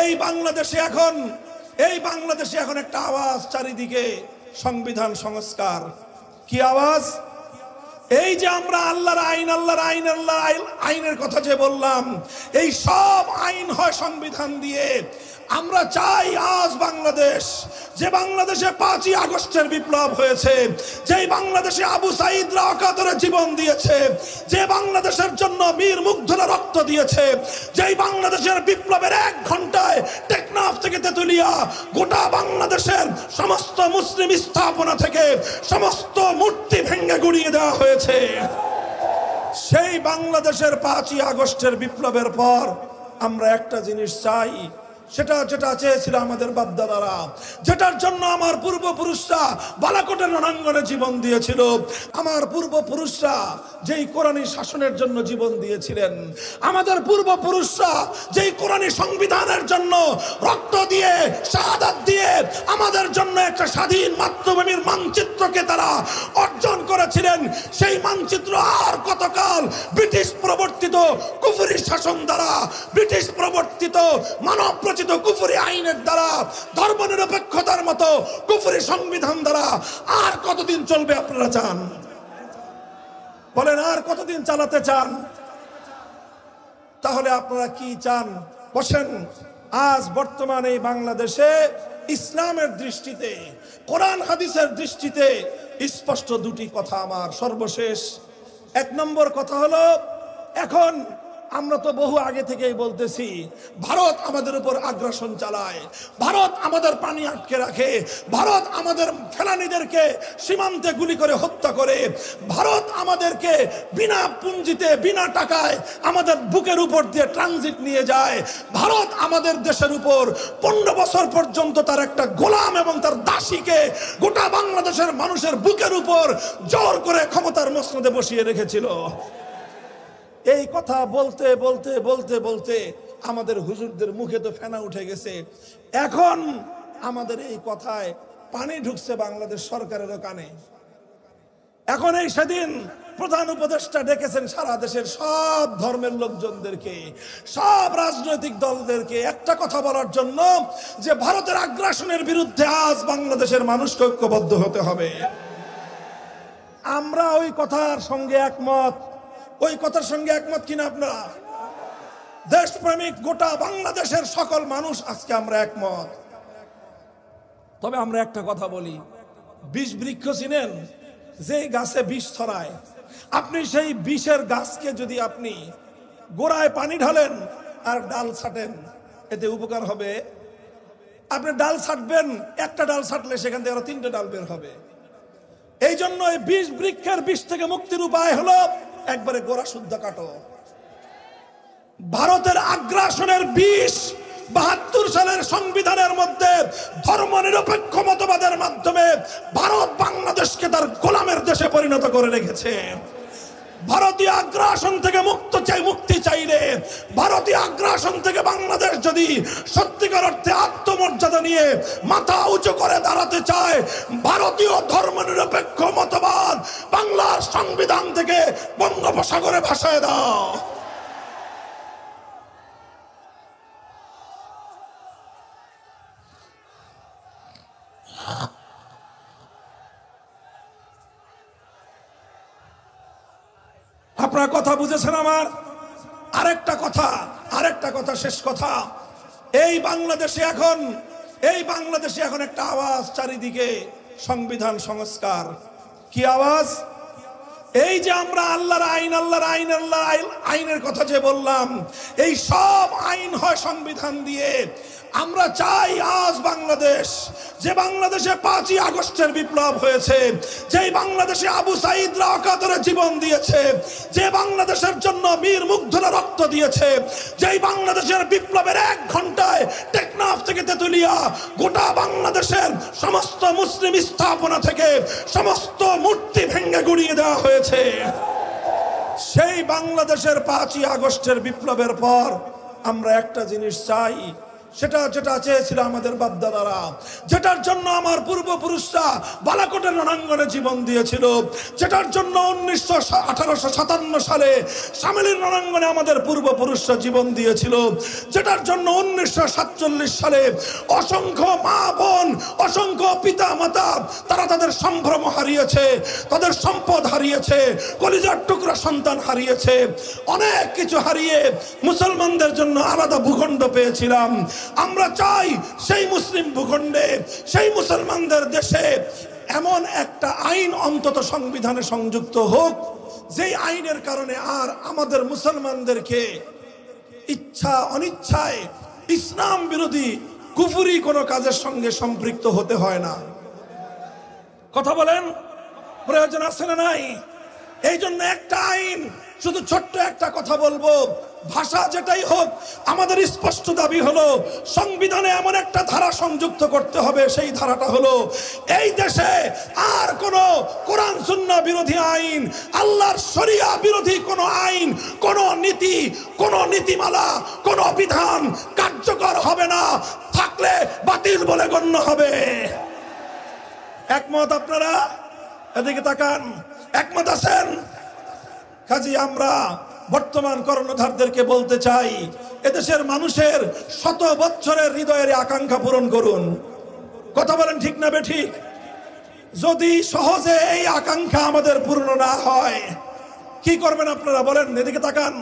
এই বাংলাদেশে এখন একটা আওয়াজ চারিদিকে, সংবিধান সংস্কার। কি আওয়াজ? এই যে আমরা আল্লাহর আইনের কথা যে বললাম, এই সব আইন হয় সংবিধান দিয়ে। আমরা চাই আজ বাংলাদেশ, যে বাংলাদেশে 5ই আগস্টের বিপ্লব হয়েছে, যেই বাংলাদেশে আবু সাঈদরা অকাতরে জীবন দিয়েছে, যে বাংলাদেশের জন্য মীর মুগ্ধরা রক্ত দিয়েছে, যেই বাংলাদেশের বিপ্লবের 1 ঘন্টায় টেকনাফ থেকে তেতুলিয়া গোটা বাংলাদেশের সমস্ত মুসলিম স্থাপনা থেকে সমস্ত মূর্তি ভেঙে গুড়িয়ে দেওয়া হয়েছে, সেই বাংলাদেশের 5ই আগস্টের বিপ্লবের পর আমরা একটা জিনিস চাই, যেটা চেয়েছিল আমাদের বাপদাদারা, যেটার জন্য আমার পূর্বপুরুষরা বালাকোটের রণাঙ্গনে জীবন দিয়েছিল, আমার পূর্বপুরুষরা যেই কোরআনী শাসনের জন্য জীবন দিয়েছিলেন, আমাদের পূর্বপুরুষরা যেই কোরআনী সংবিধানের জন্য রক্ত দিয়ে শাহাদাত দিয়ে আমাদের জন্য একটা স্বাধীন মাতৃভূমির মানচিত্রকে তারা অর্জন করেছিলেন, সেই মানচিত্র আর কতকাল ব্রিটিশ প্রবর্তিত কুফরি শাসন দ্বারা, ব্রিটিশ প্রবর্তিত মানব কুফরি আইনের দ্বারা, ধর্মনিরপেক্ষতার মতো কুফরি সংবিধান দ্বারা আর কতদিন চলবে আপনারা চান? বলেন, আর কতদিন চালাতে চান? তাহলে আপনারা কি চান? বসেন, আজ বর্তমানে বাংলাদেশে ইসলামের দৃষ্টিতে, কোরআন হাদিসের দৃষ্টিতে স্পষ্ট 2টি কথা আমার। সর্বশেষ 1 নম্বর কথা হলো, এখন আমরা তো বহু আগে থেকেই বলতেছি, ভারত আমাদের উপর আগ্রাসন চালায়, ভারত আমাদের পানি আটকে রাখে, ভারত আমাদের ফেলানীদেরকে সীমান্তে গুলি করে হত্যা করে, ভারত আমাদেরকে বিনা পুঁজিতে বিনা টাকায় আমাদের বুকের উপর দিয়ে ট্রানজিট নিয়ে যায়, ভারত আমাদের দেশের উপর 15 বছর পর্যন্ত তার একটা গোলাম এবং তার দাসীকে গোটা বাংলাদেশের মানুষের বুকের উপর জোর করে ক্ষমতার মসনদে বসিয়ে রেখেছিল। এই কথা বলতে বলতে বলতে বলতে আমাদের হুজুরদের মুখে তো ফেনা উঠে গেছে। এখন আমাদের এই কথায় পানি ঢুকছে বাংলাদেশ সরকারেরও কানে। এখন এই সেদিন প্রধান উপদেষ্টা ডেকেছেন সারা দেশের সব ধর্মের লোকজনদেরকে, সব রাজনৈতিক দলদেরকে একটা কথা বলার জন্য, যে ভারতের আগ্রাসনের বিরুদ্ধে আজ বাংলাদেশের মানুষকে ঐক্যবদ্ধ হতে হবে। আমরা ওই কথার সঙ্গে একমত। ওই কথার সঙ্গে একমত কিনা আপনারা? দেশপ্রেমিক গোটা বাংলাদেশের সকল মানুষ আজকে আমরা একমত। তবে আমরা একটা কথা বলি, বিষ বৃক্ষ চিনেন? যে গাছে বিষ ছড়ায়, আপনি সেই বিষের গাছকে যদি আপনি গোড়ায় পানি ঢালেন আর ডাল ছাটেন, এতে উপকার হবে? আপনি ডাল ছাটবেন, একটা ডাল ছাটলে সেখান থেকে আরো 3টে ডাল বের হবে। এই জন্য এই বিষ বৃক্ষের বিষ থেকে মুক্তির উপায় হলো একবারে গোড়া শুদ্ধ কাটো। ভারতের আগ্রাসনের বিষ 72 সালের সংবিধানের মধ্যে ধর্মনিরপেক্ষ মতবাদের মাধ্যমে ভারত বাংলাদেশকে তার গোলামের দেশে পরিণত করে রেখেছে। ভারতীয় আগ্রাসন থেকে মুক্তি চাইলে, ভারতীয় আগ্রাসন থেকে বাংলাদেশ যদি সত্যিকার অর্থে আত্মমর্যাদা নিয়ে মাথা উঁচু করে দাঁড়াতে চায়, ভারতীয় ধর্মনিরপেক্ষ মতবাদ বাংলার সংবিধান থেকে বঙ্গোপসাগরে ভাসায় দাও। আপনারা কথা বুঝেছেন আমার? আরেকটা কথা, শেষ কথা, এই বাংলাদেশে এখন একটা আওয়াজ চারিদিকে, সংবিধান সংস্কার। কি আওয়াজ? এই যে আমরা আল্লাহর আইনের কথা যে বললাম, এই সব আইন হয় সংবিধান দিয়ে। আমরা চাই আজ বাংলাদেশ, যে বাংলাদেশে 5ই আগস্টের বিপ্লব হয়েছে, যেই বাংলাদেশে আবু সাঈদরা অকাতরে জীবন দিয়েছে, যে বাংলাদেশের জন্য মীর মুগ্ধরা রক্ত দিয়েছে, যেই বাংলাদেশের বিপ্লবের 1 ঘন্টায় টেকনাফ থেকে তেতুলিয়া গোটা বাংলাদেশের সমস্ত মুসলিম স্থাপনা থেকে সমস্ত মূর্তি ভেঙে গুড়িয়ে দেওয়া হয়েছে, সেই বাংলাদেশের 5ই আগস্টের বিপ্লবের পর আমরা একটা জিনিস চাই, সেটা যেটা চেয়েছিল আমাদের বাপদাদারা, যেটার জন্য আমার পূর্বপুরুষরা বালাকোটের রণাঙ্গনে জীবন দিয়েছিল, যেটার জন্য 1857 সালে সামেলির রণাঙ্গনে আমাদের পূর্বপুরুষরা জীবন দিয়েছিল, যেটার জন্য 1947 সালে অসংখ্য মা বোন, অসংখ্য পিতা মাতা তারা তাদের সম্ভ্রম হারিয়েছে, তাদের সম্পদ হারিয়েছে, কলিজার টুকরা সন্তান হারিয়েছে, অনেক কিছু হারিয়ে মুসলমানদের জন্য আলাদা ভূখণ্ড পেয়েছিলাম। আমরা চাই সেই মুসলিম ভূখণ্ডে, সেই মুসলমানদের দেশে এমন একটা আইন অন্তত সংবিধানে সংযুক্ত হোক, যেই আইনের কারণে আর আমাদের মুসলমানদেরকে ইচ্ছা অনিচ্ছায় ইসলাম বিরোধী কুফরি কোনো কাজের সঙ্গে সম্পৃক্ত হতে হয় না। কথা বলেন, প্রয়োজন আছে না নাই? এই জন্য একটা আইন, শুধু ছোট্ট একটা কথা বলবো, ভাষা যেটাই হোক, আমাদের স্পষ্ট দাবি হলো সংবিধানে এমন একটা ধারা সংযুক্ত করতে হবে, সেই ধারাটা হলো এই দেশে আর কোনো কোরআন সুন্নাহ বিরোধী আইন, আল্লাহর শরিয়া বিরোধী কোনো আইন, কোনো নীতি, কোনো নীতিমালা, কোনো বিধান কার্যকর হবে না, থাকলে বাতিল বলে গণ্য হবে। একমত আপনারা? এদিকে তাকান, একমত আছেন? কাজী আমরা বর্তমান কর্ণধারদেরকে বলতে চাই, এদেশের মানুষের শত বছরের হৃদয়ের আকাঙ্ক্ষা পূরণ করুন। কথা বলেন ঠিক না বেঠিক? যদি সহজে এই আকাঙ্ক্ষা আমাদের পূর্ণ না হয়, কি করবেন আপনারা বলেন? এদিকে তাকান।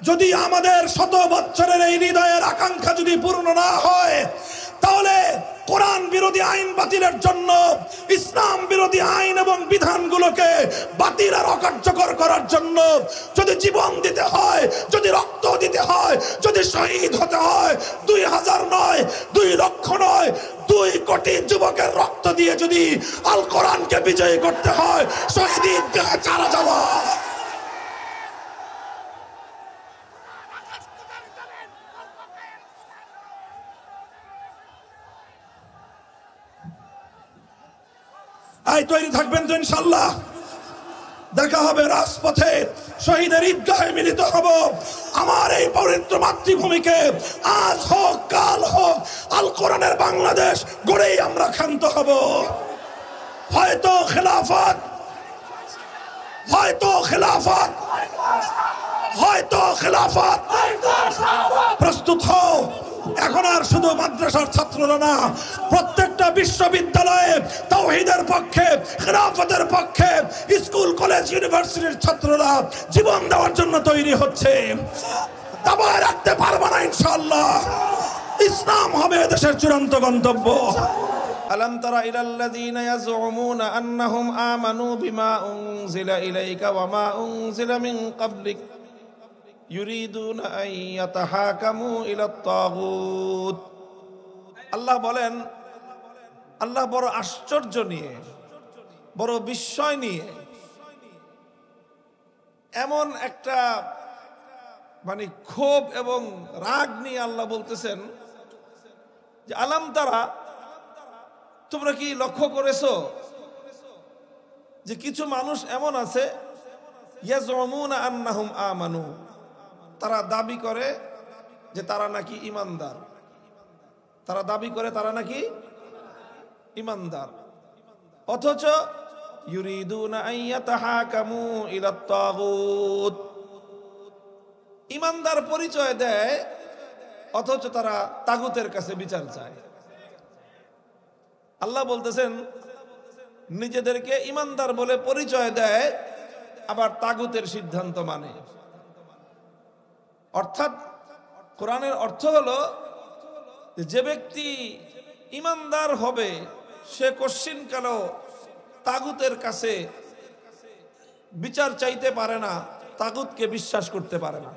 যদি আমাদের শত বছরের এই হৃদয়ের আকাঙ্ক্ষা যদি পূর্ণ না হয়, তাহলে কোরআন বিরোধী আইন বাতিলের জন্য, ইসলাম বিরোধী আইন এবং বিধানগুলোকে বাতিল আর অকার্যকর করার জন্য যদি জীবন দিতে হয়, যদি রক্ত দিতে হয়, যদি শহীদ হতে হয়, 2000 নয়, 2 লক্ষ নয়, 2 কোটি যুবকের রক্ত দিয়ে যদি আল কোরআনকে বিজয়ী করতে হয়, শহীদ ঈদগাহে চারা যাওয়া। তৈরি থাকবেন তো ইনশাল্লাহ? দেখা হবে রাজপথে, শহীদের ঈদগাহে মিলিত হব। আমার এই পবিত্র মাতৃভূমিকে আজ হোক কাল হোক আল কোরআনের বাংলাদেশ গড়েই আমরা ক্ষান্ত হব। হয়তো খেলাফত, হয়তো খেলাফত, হয়তো খেলাফত। প্রস্তুত হও। এখন আর শুধু মাদ্রাসার ছাত্ররা না, প্রত্যেকটা বিশ্ববিদ্যালয়ে তাওহীদের পক্ষে, খেলাফতের পক্ষে, স্কুল কলেজ ইউনিভার্সিটির ছাত্ররা জীবন দেওয়ার জন্য তৈরি হচ্ছে। দাবায় রাখতে পারবে না ইনশাআল্লাহ। ইসলাম হবে দেশের চূড়ান্ত গন্তব্য। আলাম তারা ইলাল্লাযীনা ইয়াজউমুনা আন্নাহুম আমানু বিমা উনজিলা ইলাইকা ওয়া মা উনজিলা মিন ক্বাবলিক ইউরিদুনা আন ইয়াতাহাকামু ইলাত তাগুত। আল্লাহ বলেন, আল্লাহ বড় আশ্চর্য নিয়ে, বড় বিস্ময় নিয়ে, এমন একটা মানে ক্ষোভ এবং রাগ নিয়ে আল্লাহ বলতেছেন যে আলাম তারা, তোমরা কি লক্ষ্য করেছো যে কিছু মানুষ এমন আছে, ইয়াজউমুনা আন্নাহুম আমানু, তারা দাবি করে যে তারা নাকি ঈমানদার, তারা দাবি করে তারা নাকি ঈমানদার, অথচ ইউরিদুনা আন ইয়াতাহাকামু ইলাত তাগুত, ঈমানদার পরিচয় দেয় অথচ তারা তাগুতের কাছে বিচার চায়। আল্লাহ বলতেছেন নিজেদেরকে ঈমানদার বলে পরিচয় দেয়, আবার তাগুতের সিদ্ধান্ত মানে। অর্থাৎ কোরআনের অর্থ হলো যে ব্যক্তি ঈমানদার হবে সে কোশ্চিনকালেও তাগুতের কাছে বিচার চাইতে পারে না, তাগুতকে বিশ্বাস করতে পারে না।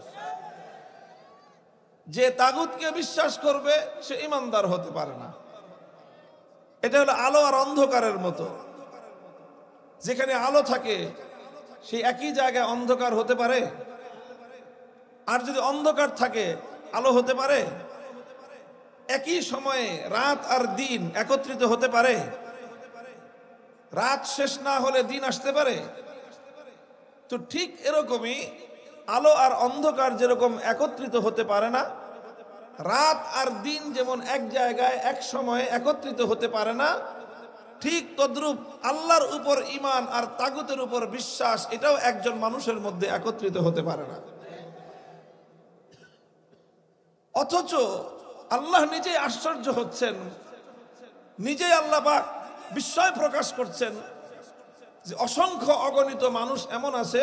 যে তাগুতকে বিশ্বাস করবে সে ঈমানদার হতে পারে না। এটা হলো আলো আর অন্ধকারের মতো। যেখানে আলো থাকে সেই একই জায়গায় অন্ধকার হতে পারে? আর যদি অন্ধকার থাকে আলো হতে পারে? একই সময়ে রাত আর দিন একত্রিত হতে পারে? রাত শেষ না হলে দিন আসতে পারে? তো ঠিক এরকমই আলো আর অন্ধকার যেরকম একত্রিত হতে পারে না, রাত আর দিন যেমন এক জায়গায় এক সময়ে একত্রিত হতে পারে না, ঠিক তদ্রূপ আল্লাহর উপর ঈমান আর তাগুতের উপর বিশ্বাস এটাও একজন মানুষের মধ্যে একত্রিত হতে পারে না। অথচ আল্লাহ নিজেই আশ্চর্য হচ্ছেন, নিজেই আল্লাহ পাক বিস্ময় প্রকাশ করছেন যে অসংখ্য অগণিত মানুষ এমন আছে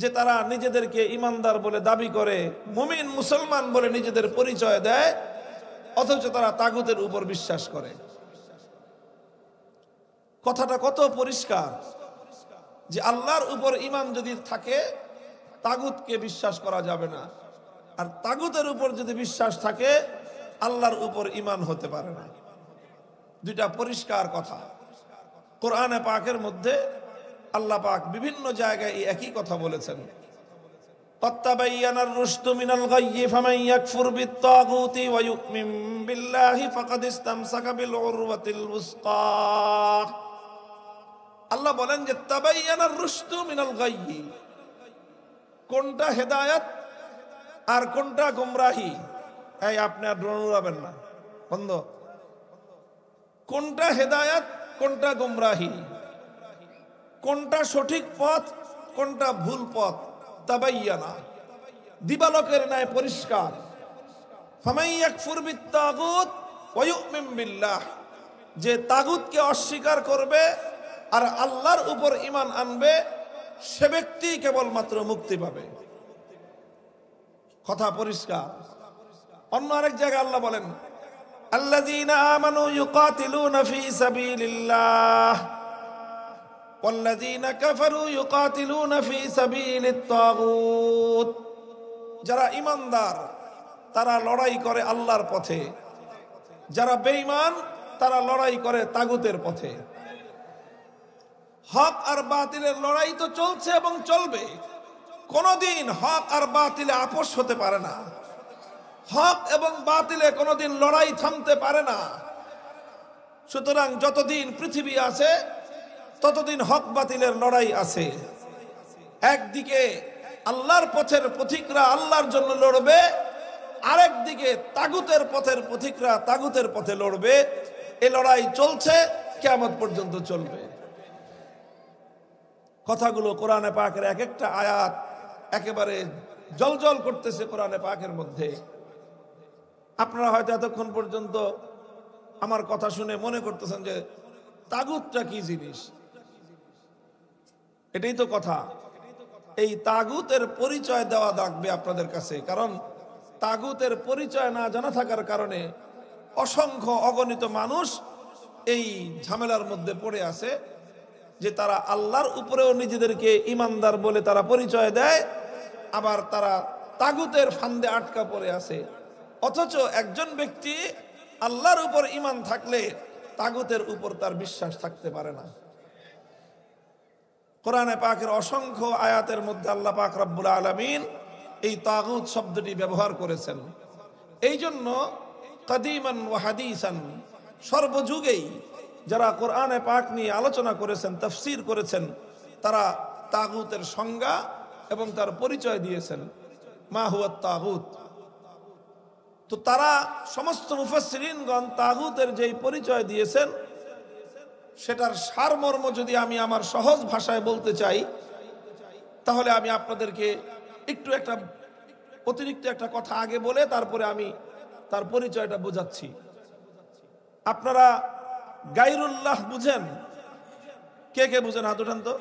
যে তারা নিজেদেরকে ঈমানদার বলে দাবি করে, মুমিন মুসলমান বলে নিজেদের পরিচয় দেয়, অথচ তারা তাগুতের উপর বিশ্বাস করে। কথাটা কত পরিষ্কার যে আল্লাহর উপর ঈমান যদি থাকে তাগুতকে বিশ্বাস করা যাবে না, আর তাগুতের উপর যদি বিশ্বাস থাকে আল্লাহর উপর ঈমান হতে পারে না। দুইটা পরিষ্কার কথা। কোরআনে পাকের মধ্যে আল্লাহ পাক বিভিন্ন জায়গায় এই একই কথা বলেছেন। তাবায়্যানার রুশদু মিনাল গায়য়্যি ফামান ইয়াকফুর বিত-তাগুতি ওয়া ইউমিন বিল্লাহি ফাকাদ ইসতামসাকা বিল উরওয়াতিল উসকা। আল্লাহ বলেন যে তাবায়্যানার রুশদু মিনাল গায়য়্যি, কোনটা হেদায়েত আর কোনটা গোমরাহি। এই আপনি আর ড্রোন উড়াবেন না, বন্ধ। কোনটা হেদায়েত কোনটা গোমরাহি, কোনটা সঠিক পথ কোনটা ভুল পথ, তাবায়্যানা, দিবালোকের ন্যায় পরিষ্কার। ফামান ইয়াকফুর বিত-তাগুত ওয়া ইউমিন বিল্লাহ, যে তাগুতকে অস্বীকার করবে আর আল্লাহর উপর ঈমান আনবে সে ব্যক্তি কেবলমাত্র মুক্তি পাবে। কথা পরিষ্কার। অন্য আরেক জায়গায় আল্লাহ বলেন, আল্লাযীনা আমানু ইউকাতিলুনা ফী সাবিলিল্লাহ ওয়াল্লাযীনা কাফারু ইউকাতিলুনা ফী সাবিলিত তাগুত। যারা ঈমানদার তারা লড়াই করে আল্লাহর পথে, যারা বেঈমান তারা লড়াই করে তাগুতের পথে। হক আর বাতিলের লড়াই তো চলছে এবং চলবে, কোনদিন হক আর বাতিলে আপোষ হতে পারে না। হক এবং বাতিলে কোনদিন লড়াই থামতে পারে না। সুতরাং যতদিন পৃথিবী আছে ততদিন হক বাতিলের লড়াই আছে। একদিকে আল্লাহর পথের পথিকরা আল্লাহর জন্য লড়বে, আরেকদিকে তাগুতের পথের পথিকরা তাগুতের পথে লড়বে। এই লড়াই চলছে, কিয়ামত পর্যন্ত চলবে। কথাগুলো কোরআনে পাকের এক একটা আয়াত একেবারে জলজল করতেছে কোরআনে পাকের মধ্যে। আপনারা হয়তো এতক্ষণ পর্যন্ত আমার কথা শুনে মনে করতেছেন যে তাগুতটা কি জিনিস। এটাই তো কথা। এই তাগুতের পরিচয় দেওয়া লাগবে আপনাদের কাছে, কারণ তাগুতের পরিচয় না জানা থাকার কারণে অসংখ্য অগণিত মানুষ এই ঝামেলার মধ্যে পড়ে আছে যে তারা আল্লাহর উপরেও নিজেদেরকে ঈমানদার বলে তারা পরিচয় দেয়, আবার তারা তাগুতের ফান্দে আটকা পড়ে আছে। অথচ একজন ব্যক্তি আল্লাহর উপর ঈমান থাকলে তাগুতের উপর তার বিশ্বাস থাকতে পারে না। কোরআনে পাকের অসংখ্য আয়াতের মধ্যে আল্লাহ পাক রব্বুল আলামিন এই তাগুত শব্দটি ব্যবহার করেছেন। এই জন্য কাদিমান ওয়া হাদিসান, সর্বযুগেই যারা কোরআনে পাক নিয়ে আলোচনা করেছেন, তাফসীর করেছেন, তারা তাগুতের সংজ্ঞা এবং তার পরিচয় দিয়েছেন, মা হুয়া তাগুত। তো তারা সমস্ত মুফাসসিরিনগণ তাগুতের যেই পরিচয় দিয়েছেন সেটার সারমর্ম যদি আমি আমার সহজ ভাষায় বলতে চাই, তাহলে আমি আপনাদেরকে একটু একটা অতিরিক্ত একটা কথা আগে বলে তারপরে আমি তার পরিচয়টা বোঝাচ্ছি। আপনারা গায়রুল্লাহ বুঝেন? কে কে বুঝেন হাত উঠান তো।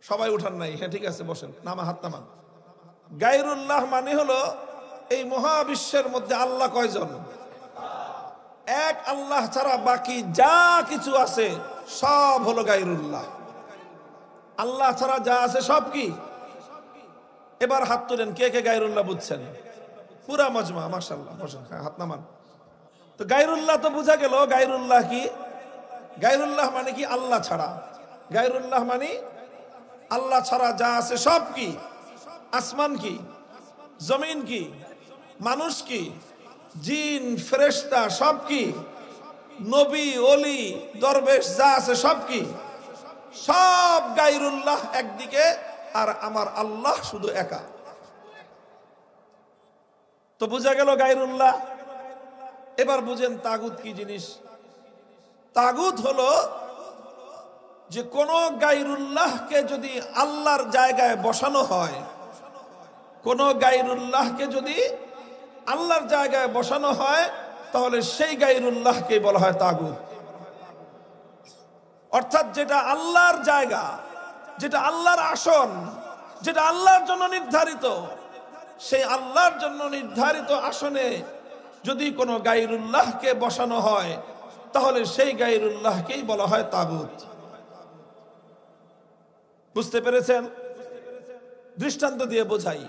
সবাই উঠান নাই? হ্যাঁ ঠিক আছে, বসেন, নামা হাত নামান। গায়রুল্লাহ মানে হলো এই মহাবিশ্বের মধ্যে আল্লাহ কয়জন? এক আল্লাহ ছাড়া বাকি যা কিছু আছে সব হলো গায়রুল্লাহ। আল্লাহ ছাড়া যা আছে সব কি? এবার হাত তুলেন কে কে গায়রুল্লাহ বুঝছেন? পুরা মজমা, মাশাআল্লাহ, বসেন, হাত নামান। তো গায়রুল্লাহ তো বোঝা গেল। গায়রুল্লাহ কি? গায়রুল্লাহ মানে কি? আল্লাহ ছাড়া। গায়রুল্লাহ মানে আল্লাহ ছাড়া যা আছে সব কি? আসমান কি, জমিন কি, মানুষ কি, জিন ফেরেশতা সব কি, নবী ওলি দরবেশ যা আছে সব কি? সব গায়রুল্লাহ একদিকে, আর আমার আল্লাহ শুধু একা। তো বোঝা গেল গায়রুল্লাহ। এবার বুঝেন তাগুত কি জিনিস। তাগুত হলো যে কোন গায়রুল্লাহকে যদি আল্লাহর জায়গায় বসানো হয়, কোন গায়রুল্লাহকে যদি আল্লাহর জায়গায় বসানো হয়, তাহলে সেই গায়রুল্লাহকে বলা হয় তাগুত। অর্থাৎ যেটা আল্লাহর জায়গা, যেটা আল্লাহর আসন, যেটা আল্লাহর জন্য নির্ধারিত, সেই আল্লাহর জন্য নির্ধারিত আসনে যদি কোনো গায়রুল্লাহকে বসানো হয়, তাহলে সেই গায়রুল্লাহকেই বলা হয় তাগুত। বুঝতে পেরেছেন? দৃষ্টান্ত দিয়ে বোঝাই।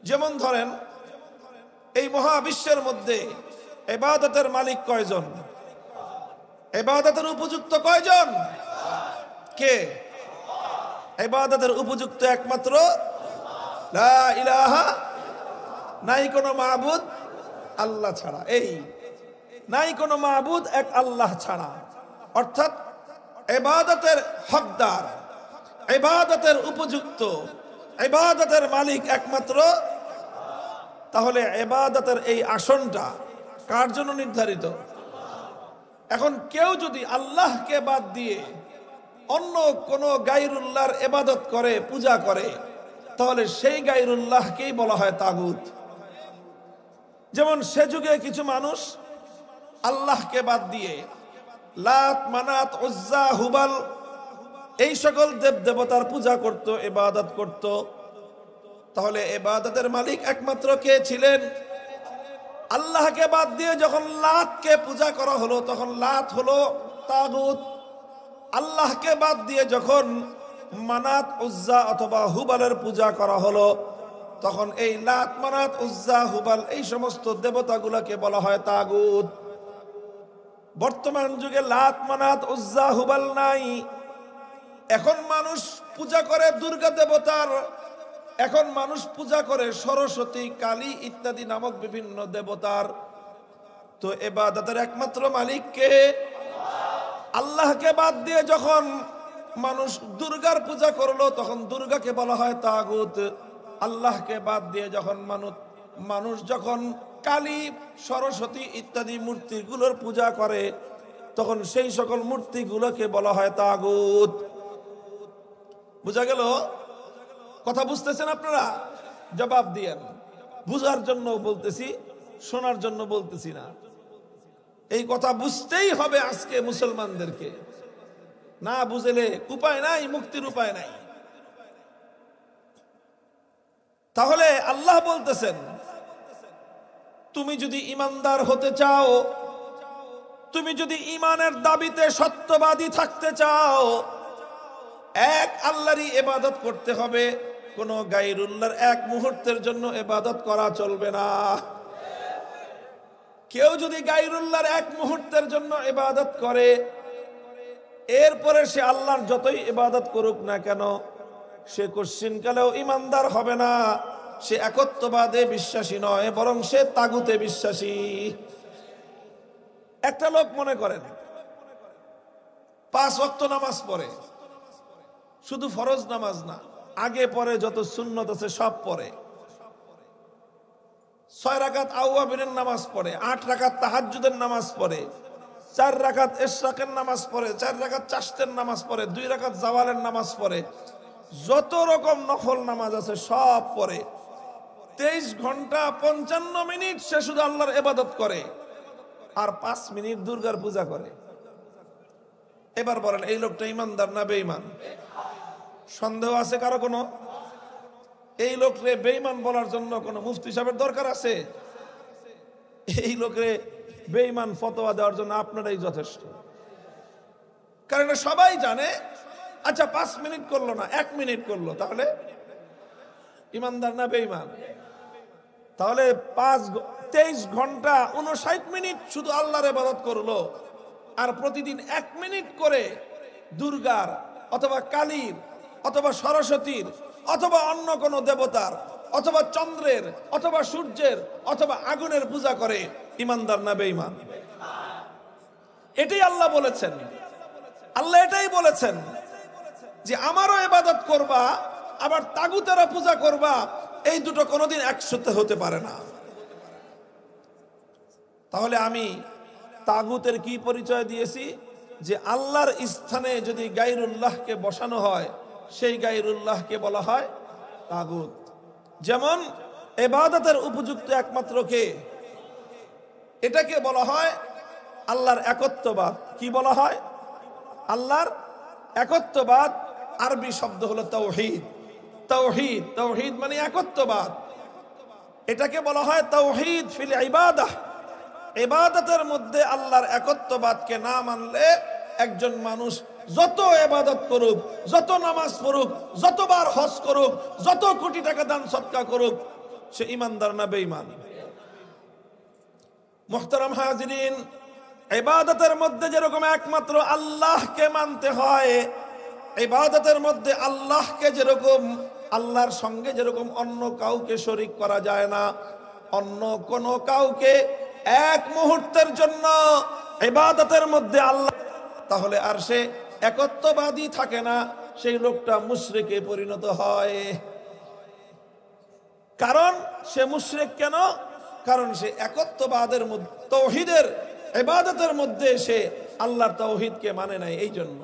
যেমন ধরেন, এই মহাবিশ্বের মধ্যে ইবাদতের মালিক কয়জন? ইবাদতের উপযুক্ত কয়জন? কে? ইবাদতের উপযুক্ত একমাত্র লা ইলাহা, নাই কোনো মাবুদ আল্লাহ ছাড়া। এই নাই কোনো মাবুদ এক আল্লাহ ছাড়া। অর্থাৎ ইবাদতের হকদার, ইবাদতের উপযুক্ত, ইবাদতের মালিক একমাত্র। তাহলে ইবাদতের এই আসনটা কার জন্য নির্ধারিত? এখন কেউ যদি আল্লাহকে বাদ দিয়ে অন্য কোন গায়রুল্লাহর ইবাদত করে, পূজা করে, তাহলে সেই গায়রুল্লাহকেই বলা হয় তাগুত। যেমন সে যুগে কিছু মানুষ আল্লাহকে বাদ দিয়ে লাত, মানাত, উজ্জা, হুবাল এই সকল দেব দেবতার পূজা করত, ইবাদত করত। তাহলে ইবাদতের মালিক একমাত্র কে ছিলেন? আল্লাহকে বাদ দিয়ে যখন লাতকে পূজা করা হলো, তখন লাত হলো তাগুত। আল্লাহকে বাদ দিয়ে যখন মানাত, উজ্জা অথবা হুবালের পূজা করা হলো, তখন এই লাত, মানাত, উজ্জা, হুবাল এই সমস্ত দেবতাগুলোকে বলা হয় তাগুত। বর্তমান যুগে লাত, মানাত, উজ্জা, হুবাল নাই। এখন মানুষ পূজা করে দুর্গা দেবতার, এখন মানুষ পূজা করে সরস্বতী, কালী ইত্যাদি নামক বিভিন্ন দেবতার। তো ইবাদতের একমাত্র মালিক কে? আল্লাহকে বাদ দিয়ে যখন মানুষ দুর্গার পূজা করলো, তখন দুর্গাকে বলা হয় তাগুত। আল্লাহকে বাদ দিয়ে যখন মানুষ যখন কালী, সরস্বতী ইত্যাদি মূর্তিগুলোর পূজা করে, তখন সেই সকল মূর্তিগুলোকে বলা হয় তাগুত। বুঝা গেল? কথা বুঝতেছেন আপনারা? জবাব দিয়েন। বুঝার জন্য বলতেছি, শোনার জন্য বলতেছি না। এই কথা বুঝতেই হবে আজকে মুসলমানদেরকে। না বুঝলে উপায় নাই, মুক্তির উপায় নাই। তাহলে আল্লাহ বলতেছেন, তুমি যদি ইমানদার হতে চাও, তুমি যদি ইমানের দাবিতে সত্যবাদী থাকতে চাও, এক আল্লাহরই ইবাদত করতে হবে। কোন গায়রুল্লাহর এক মুহূর্তের জন্য ইবাদত করা চলবে না। কেউ যদি গায়রুল্লাহর এক মুহূর্তের জন্য ইবাদত করে, এরপরে সে আল্লাহর যতই ইবাদত করুক না কেন, সে কোশ্চিনকালেও ইমানদার হবে না। সে একত্ববাদে বিশ্বাসী নয়, বরং সে তাগুতে বিশ্বাসী। একটা লোক মনে করেন 5 ওয়াক্ত নামাজ পড়ে, শুধু ফরজ নামাজ না, আগে পরে যত সুন্নত আছে সব পড়ে। 6 রাকাত আওয়াবিনের নামাজ পড়ে, 8 রাকাত তাহাজ্জুদের নামাজ পড়ে, 4 রাকাত ইশরাকের নামাজ পড়ে, 4 রাকাত চাশতের নামাজ পড়ে, 2 রাকাত জাওয়ালের নামাজ পড়ে, যত রকম নফল নামাজ আছে সব পড়ে। 23 ঘন্টা 55 মিনিট সে শুধু আল্লাহর ইবাদত করে, আর 5 মিনিট দুর্গার পূজা করে। এবার বলেন, এই লোকটা ইমানদার না বেঈমান? সন্দেহ আছে কারো কোনো? এই লোকরে বেঈমান বলার জন্য কোনো মুফতি সাহেবের দরকার আছে? এই লোকরে বেঈমান ফতোয়া দেওয়ার জন্য আপনারাই যথেষ্ট। কারণ সবাই জানে, আচ্ছা 5 মিনিট করলো না, 1 মিনিট করলো, তাহলে ইমানদার না বেঈমান? তাহলে 23 ঘন্টা 59 মিনিট শুধু আল্লাহর ইবাদত করলো, আর প্রতিদিন 1 মিনিট করে দুর্গার অথবা কালীর অথবা সরস্বতীর অথবা অন্য কোন দেবতার অথবা চন্দ্রের অথবা সূর্যের অথবা আগুনের পূজা করে, ইমানদার না বেঈমান? এটাই আল্লাহ বলেছেন। আল্লাহ এটাই বলেছেন যে আমারও ইবাদত করবা, আবার তাগুতেরও পূজা করবা, এই দুটো কোনোদিন একসাথে হতে পারে না। তাহলে আমি তাগুতের কি পরিচয় দিয়েছি? যে আল্লাহর স্থানে যদি গায়রুল্লাহকে বসানো হয়, সেই গায়রুল্লাহকে বলা হয় তাগুত। যেমন ইবাদতের উপযুক্ত একমাত্র কে? এটাকে বলা হয় আল্লাহর একত্ববাদ। কি বলা হয়? আল্লাহর একত্ববাদ। আরবি শব্দ হলো তাওহীদ। তাওহীদ, তাওহীদ মানে একত্ববাদ। এটাকে বলা হয় তাওহীদ ফিল ইবাদাহ। ইবাদতের মধ্যে আল্লাহর একত্ববাদকে না মানলে একজন মানুষ যত ইবাদত করুক, যত নামাজ পড়ুক, যতবার হজ করুক, যত কোটি টাকা দান সদকা করুক, সে ঈমানদার না বেঈমান? মুহতারাম হাজিরিন, ইবাদতের মধ্যে যেরকম একমাত্র আল্লাহকে মানতে হয়, ইবাদতের মধ্যে আল্লাহকে যেরকম, আল্লাহর সঙ্গে যেরকম অন্য কাউকে শরীক করা যায় না, অন্য কোন কাউকে এক মুহূর্তের জন্য ইবাদতের মধ্যে আল্লাহ, তাহলে আর সে একত্ববাদী থাকে না, সেই লোকটা মুশরিকে পরিণত হয়। কারণ সে মুশরিক কেন? কারণ সে একত্ববাদের মধ্যে, তাওহীদের ইবাদতের মধ্যে সে আল্লাহর তাওহীদকে মানে নাই। এই জন্য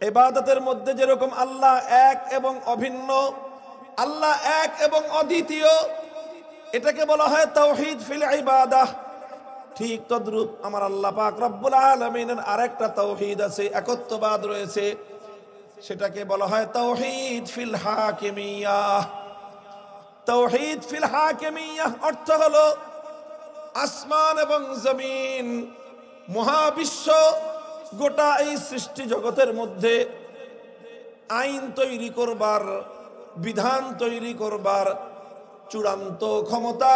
ইবাদতের মধ্যে যেরকম আল্লাহ এক এবং অভিন্ন, আল্লাহ এক এবং অদ্বিতীয়, এটাকে বলা হয় তাওহীদ ফিল ইবাদাহ। ঠিক তদ্রূপ আমার আল্লাহ পাক রব্বুল আলামিনের আরেকটা তাওহীদ আছে, একত্ববাদ রয়েছে, সেটাকে বলা হয় তাওহীদ ফিল হাকিমিয়াহ। তাওহীদ ফিল হাকিমিয়াহ অর্থ হলো আসমান এবং জমিন, মহাবিশ্ব, গোটা এই সৃষ্টি জগতের মধ্যে আইন তৈরি করবার, বিধান তৈরি করবার চূড়ান্ত ক্ষমতা,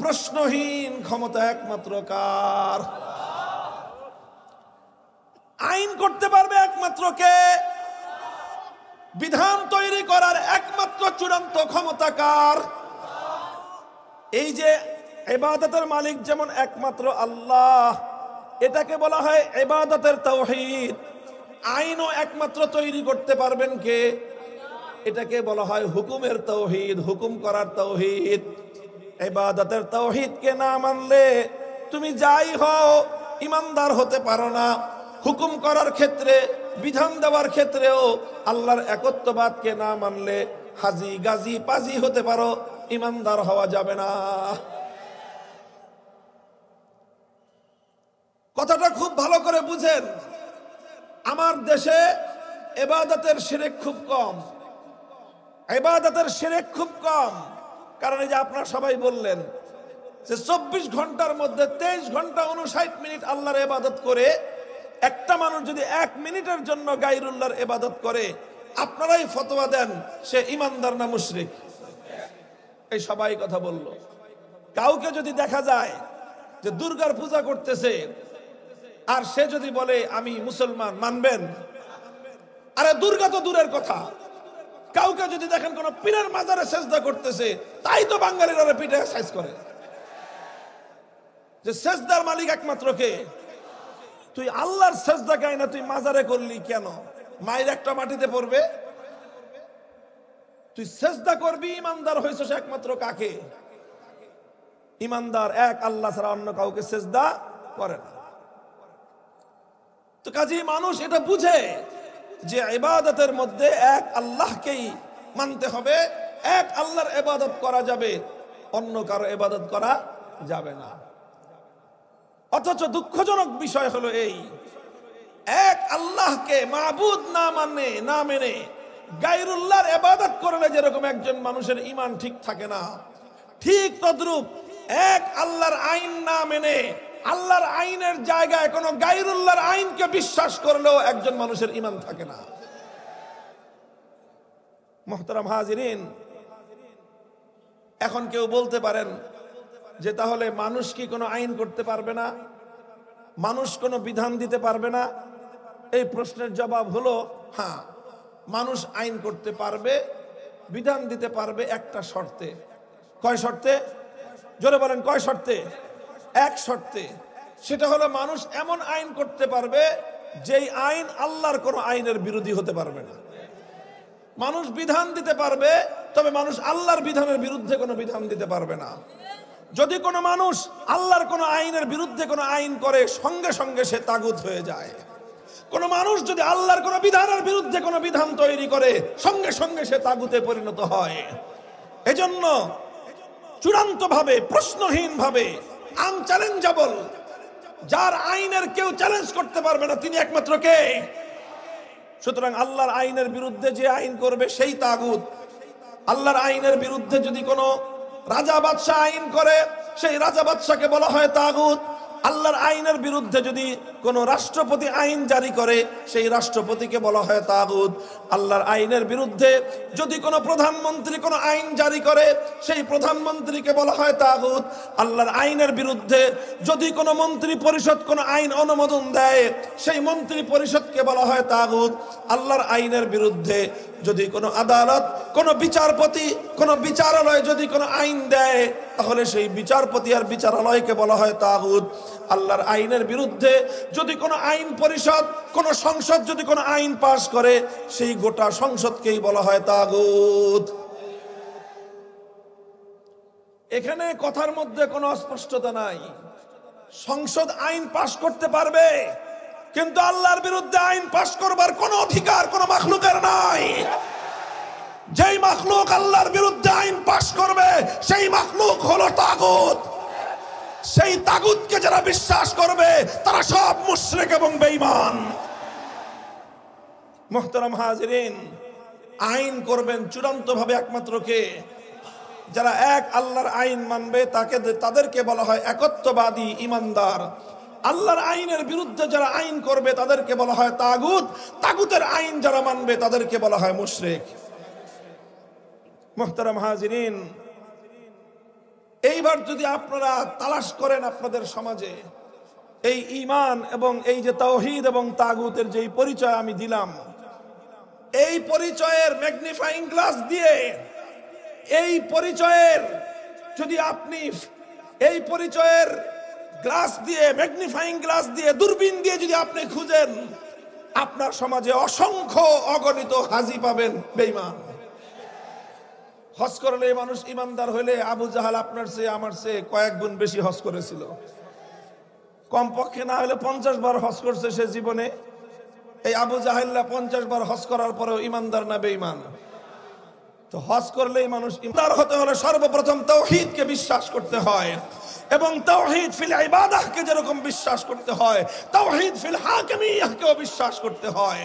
প্রশ্নহীন ক্ষমতা একমাত্র কার? আইন করতে পারবে একমাত্র কে? বিধান তৈরি করার একমাত্র চূড়ান্ত ক্ষমতা কার? এই যে ইবাদতের মালিক যেমন একমাত্র আল্লাহ, এটাকে বলা হয় ইবাদতের তাওহীদ। আইনও একমাত্র তৈরি করতে পারবেন কে? এটাকে বলা হয় হুকুমের তাওহীদ, হুকুম করার তাওহীদ। ইবাদতের তাওহীদকে না মানলে তুমি যাই হও ঈমানদার হতে পারো না। হুকুম করার ক্ষেত্রে, বিধান দেওয়ার ক্ষেত্রেও আল্লাহর একত্ববাদকে না মানলে হাজি গাজী পাজি হতে পারো, ঈমানদার হওয়া যাবে না। কথাটা খুব ভালো করে বুঝেন। আমার দেশে ইবাদতের শিরক খুব কম, ইবাদতের শিরক খুব কম। কারণ এই যে আপনারা সবাই বললেন যে 24 ঘন্টার মধ্যে 23 ঘন্টা 59 মিনিট আল্লাহর ইবাদত করে, একটা মানুষ যদি 1 মিনিটের জন্য গায়রুল্লাহর ইবাদত করে, আপনারাই ফতোয়া দেন সে ঈমানদার না মুশরিক? এই সবাই কথা বলল। কাউকে যদি দেখা যায় যে দুর্গার পূজা করতেছে আর সে যদি বলে আমি মুসলমান, মানবেন? আরে দুর্গা তো দূরের কথা, কাউকে যদি দেখেন কোন পীরের মাজারে সেজদা করতেছে, তাই তো বাঙালিরা পিঠে সাইজ করে যে সেজদার মালিক একমাত্র কে? তুই আল্লাহর সেজদা গাই না, তুই মাজারে করলি কেন? মায়ের একটা মাটিতে পড়বে। তুই সেজদা করবি, ঈমানদার হইছস একমাত্র কাকে? ঈমানদার এক আল্লাহ ছাড়া অন্য কাউকে সেজদা করে না। তো কাজেই মানুষ এটা বুঝে যে ইবাদতের মধ্যে এক আল্লাহকেই মানতে হবে, এক আল্লাহর ইবাদত করা যাবে, অন্য কারো ইবাদত করা যাবে না। অথচ দুঃখজনক বিষয় হলো এই, এক আল্লাহকে মাবুদ না মেনে গায়রুল্লাহর ইবাদত করলে যেরকম একজন মানুষের ঈমান ঠিক থাকে না, ঠিক তদ্রূপ এক আল্লাহর আইন না মেনে আল্লাহর আইনের জায়গায় কোনো গায়রুল্লাহর আইনকে বিশ্বাস করলেও একজন মানুষের ঈমান থাকে না। মুহতারাম হাজিরিন, এখন কেউ বলতে পারেন যে তাহলে মানুষ কি কোনো আইন করতে পারবে না? মানুষ কোনো বিধান দিতে পারবে না? এই প্রশ্নের জবাব হলো হ্যাঁ, মানুষ আইন করতে পারবে, বিধান দিতে পারবে একটা শর্তে। কয় শর্তে? জোরে বলেন, কয় শর্তে? এক শর্তে। সেটা হলো মানুষ এমন আইন করতে পারবে যেই আইন আল্লাহর কোনো আইনের বিরোধী হতে পারবে না। মানুষ বিধান দিতে পারবে, তবে মানুষ আল্লাহর বিধানের বিরুদ্ধে কোনো বিধান দিতে পারবে না। যদি কোনো মানুষ আল্লাহর কোনো আইনের বিরুদ্ধে কোনো আইন করে সঙ্গে সঙ্গে সে তাগুত হয়ে যায়। কোনো মানুষ যদি আল্লাহর কোনো বিধানের বিরুদ্ধে কোনো বিধান তৈরি করে সঙ্গে সঙ্গে সে তাগুতে পরিণত হয়। এজন্য চূড়ান্তভাবে প্রশ্নহীনভাবে আনচ্যালেঞ্জেবল, যার আইনের কেউ চ্যালেঞ্জ করতে পারবে না, তিনি একমাত্র কে? সুতরাং আল্লাহর আইনের বিরুদ্ধে যে আইন করবে সেই তাগুত। আল্লাহর আইনের বিরুদ্ধে যদি কোনো রাজা বাদশাহ আইন করে সেই রাজা বাদশাকে বলা হয় তাগুত। আল্লাহর আইনের বিরুদ্ধে যদি কোনো রাষ্ট্রপতি আইন জারি করে সেই রাষ্ট্রপতিকে বলা হয় তাগুত। আল্লাহর আইনের বিরুদ্ধে যদি কোনো প্রধানমন্ত্রী কোনো আইন জারি করে সেই প্রধানমন্ত্রীকে বলা হয় তাগুত। আল্লাহর আইনের বিরুদ্ধে যদি কোনো মন্ত্রী পরিষদ কোনো আইন অনুমোদন দেয় সেই মন্ত্রী পরিষদকে বলা হয় তাগুত। আল্লাহর আইনের বিরুদ্ধে যদি কোনো আদালত, কোনো বিচারপতি, কোনো বিচারালয় যদি কোনো আইন দেয় তাহলে সেই বিচারপতি আর বিচারালয়কে বলা হয় তাগুত। আল্লাহর আইনের বিরুদ্ধে যদি কোনো আইন পরিষদ, কোনো সংসদ যদি কোনো আইন পাশ করে সেই গোটা সংসদকেই বলা হয় তাগুত। এখানে কথার মধ্যে কোনো অস্পষ্টতা নাই। সংসদ আইন পাশ করতে পারবে, কিন্তু আল্লাহর বিরুদ্ধে আইন পাশ করবার কোনো অধিকার কোনো মাখলুকের নাই। যেই মাখলুক আল্লাহর বিরুদ্ধে আইন পাশ করবে সেই মাখলুক হলো তাগুত। সেই তাগুতকে যারা বিশ্বাস করবে তারা সব মুশরিক এবং বেঈমান। মুহতারাম হাজিরিন, আইন করবেন চূড়ান্তভাবে একমাত্র কে? যারা এক আল্লাহর আইন মানবে তাদেরকে বলা হয় একত্ববাদী ঈমানদার। আল্লাহর আইনের বিরুদ্ধে যারা আইন করবে তাদেরকে বলা হয় তাগুত। তাগুতের আইন যারা মানবে তাদেরকে বলা হয় মুশরিক। মুহতারাম হাজিরিন, এইবার যদি আপনারা তালাশ করেন আপনাদের সমাজে এই ঈমান এবং এই যে তাওহীদ এবং তাগুতের যে পরিচয় আমি দিলাম, এই পরিচয়ের ম্যাগনিফাইং গ্লাস দিয়ে, এই পরিচয়ের যদি আপনি এই পরিচয়ের গ্লাস দিয়ে, ম্যাগনিফাইং গ্লাস দিয়ে, দূরবীন দিয়ে যদি আপনি খুঁজেন আপনার সমাজে অসংখ্য অগণিত হাজি পাবেন বেঈমান। হজ করলে মানুষ ইমানদার হইলে আবু জাহাল আপনার চেয়ে আমার চেয়ে কয়েক গুণ বেশি হজ করেছিল। কমপক্ষে না হলে 50 বার হজ করছে সে জীবনে। এই আবু জাহেল্লা 50 বার হজ করার পরেও ইমানদার না বেঈমান? তো হজ করলেই মানুষ ইমানদার হতে হলে সর্বপ্রথম তাওহীদকে বিশ্বাস করতে হয়, এবং তাওহীদ ফিল ইবাদাহকে যেরকম বিশ্বাস করতে হয় তাওহীদ ফিল হাকিমিয়াহকেও বিশ্বাস করতে হয়।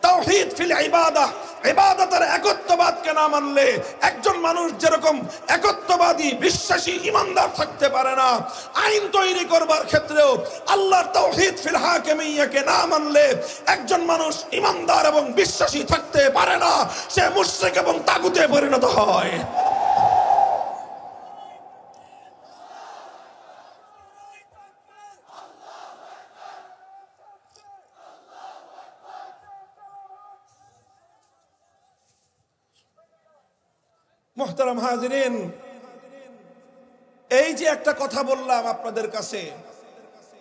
তাওহীদ ফিল ইবাদাহ, ইবাদতের একত্ববাদকে না মানলে একজন মানুষ যেরকম একত্ববাদী বিশ্বাসী ইমানদার থাকতে পারে না, আইন তৈরি করবার ক্ষেত্রেও আল্লাহর তাওহীদ ফিল হাকিমিয়াহকে না মানলে একজন মানুষ ইমানদার এবং বিশ্বাসী থাকতে পারে না, সে মুশরিক এবং তাগুতে পরিণত হয়। মুহতারাম হাজিরিন, এই যে একটা কথা বললাম আপনাদের কাছে,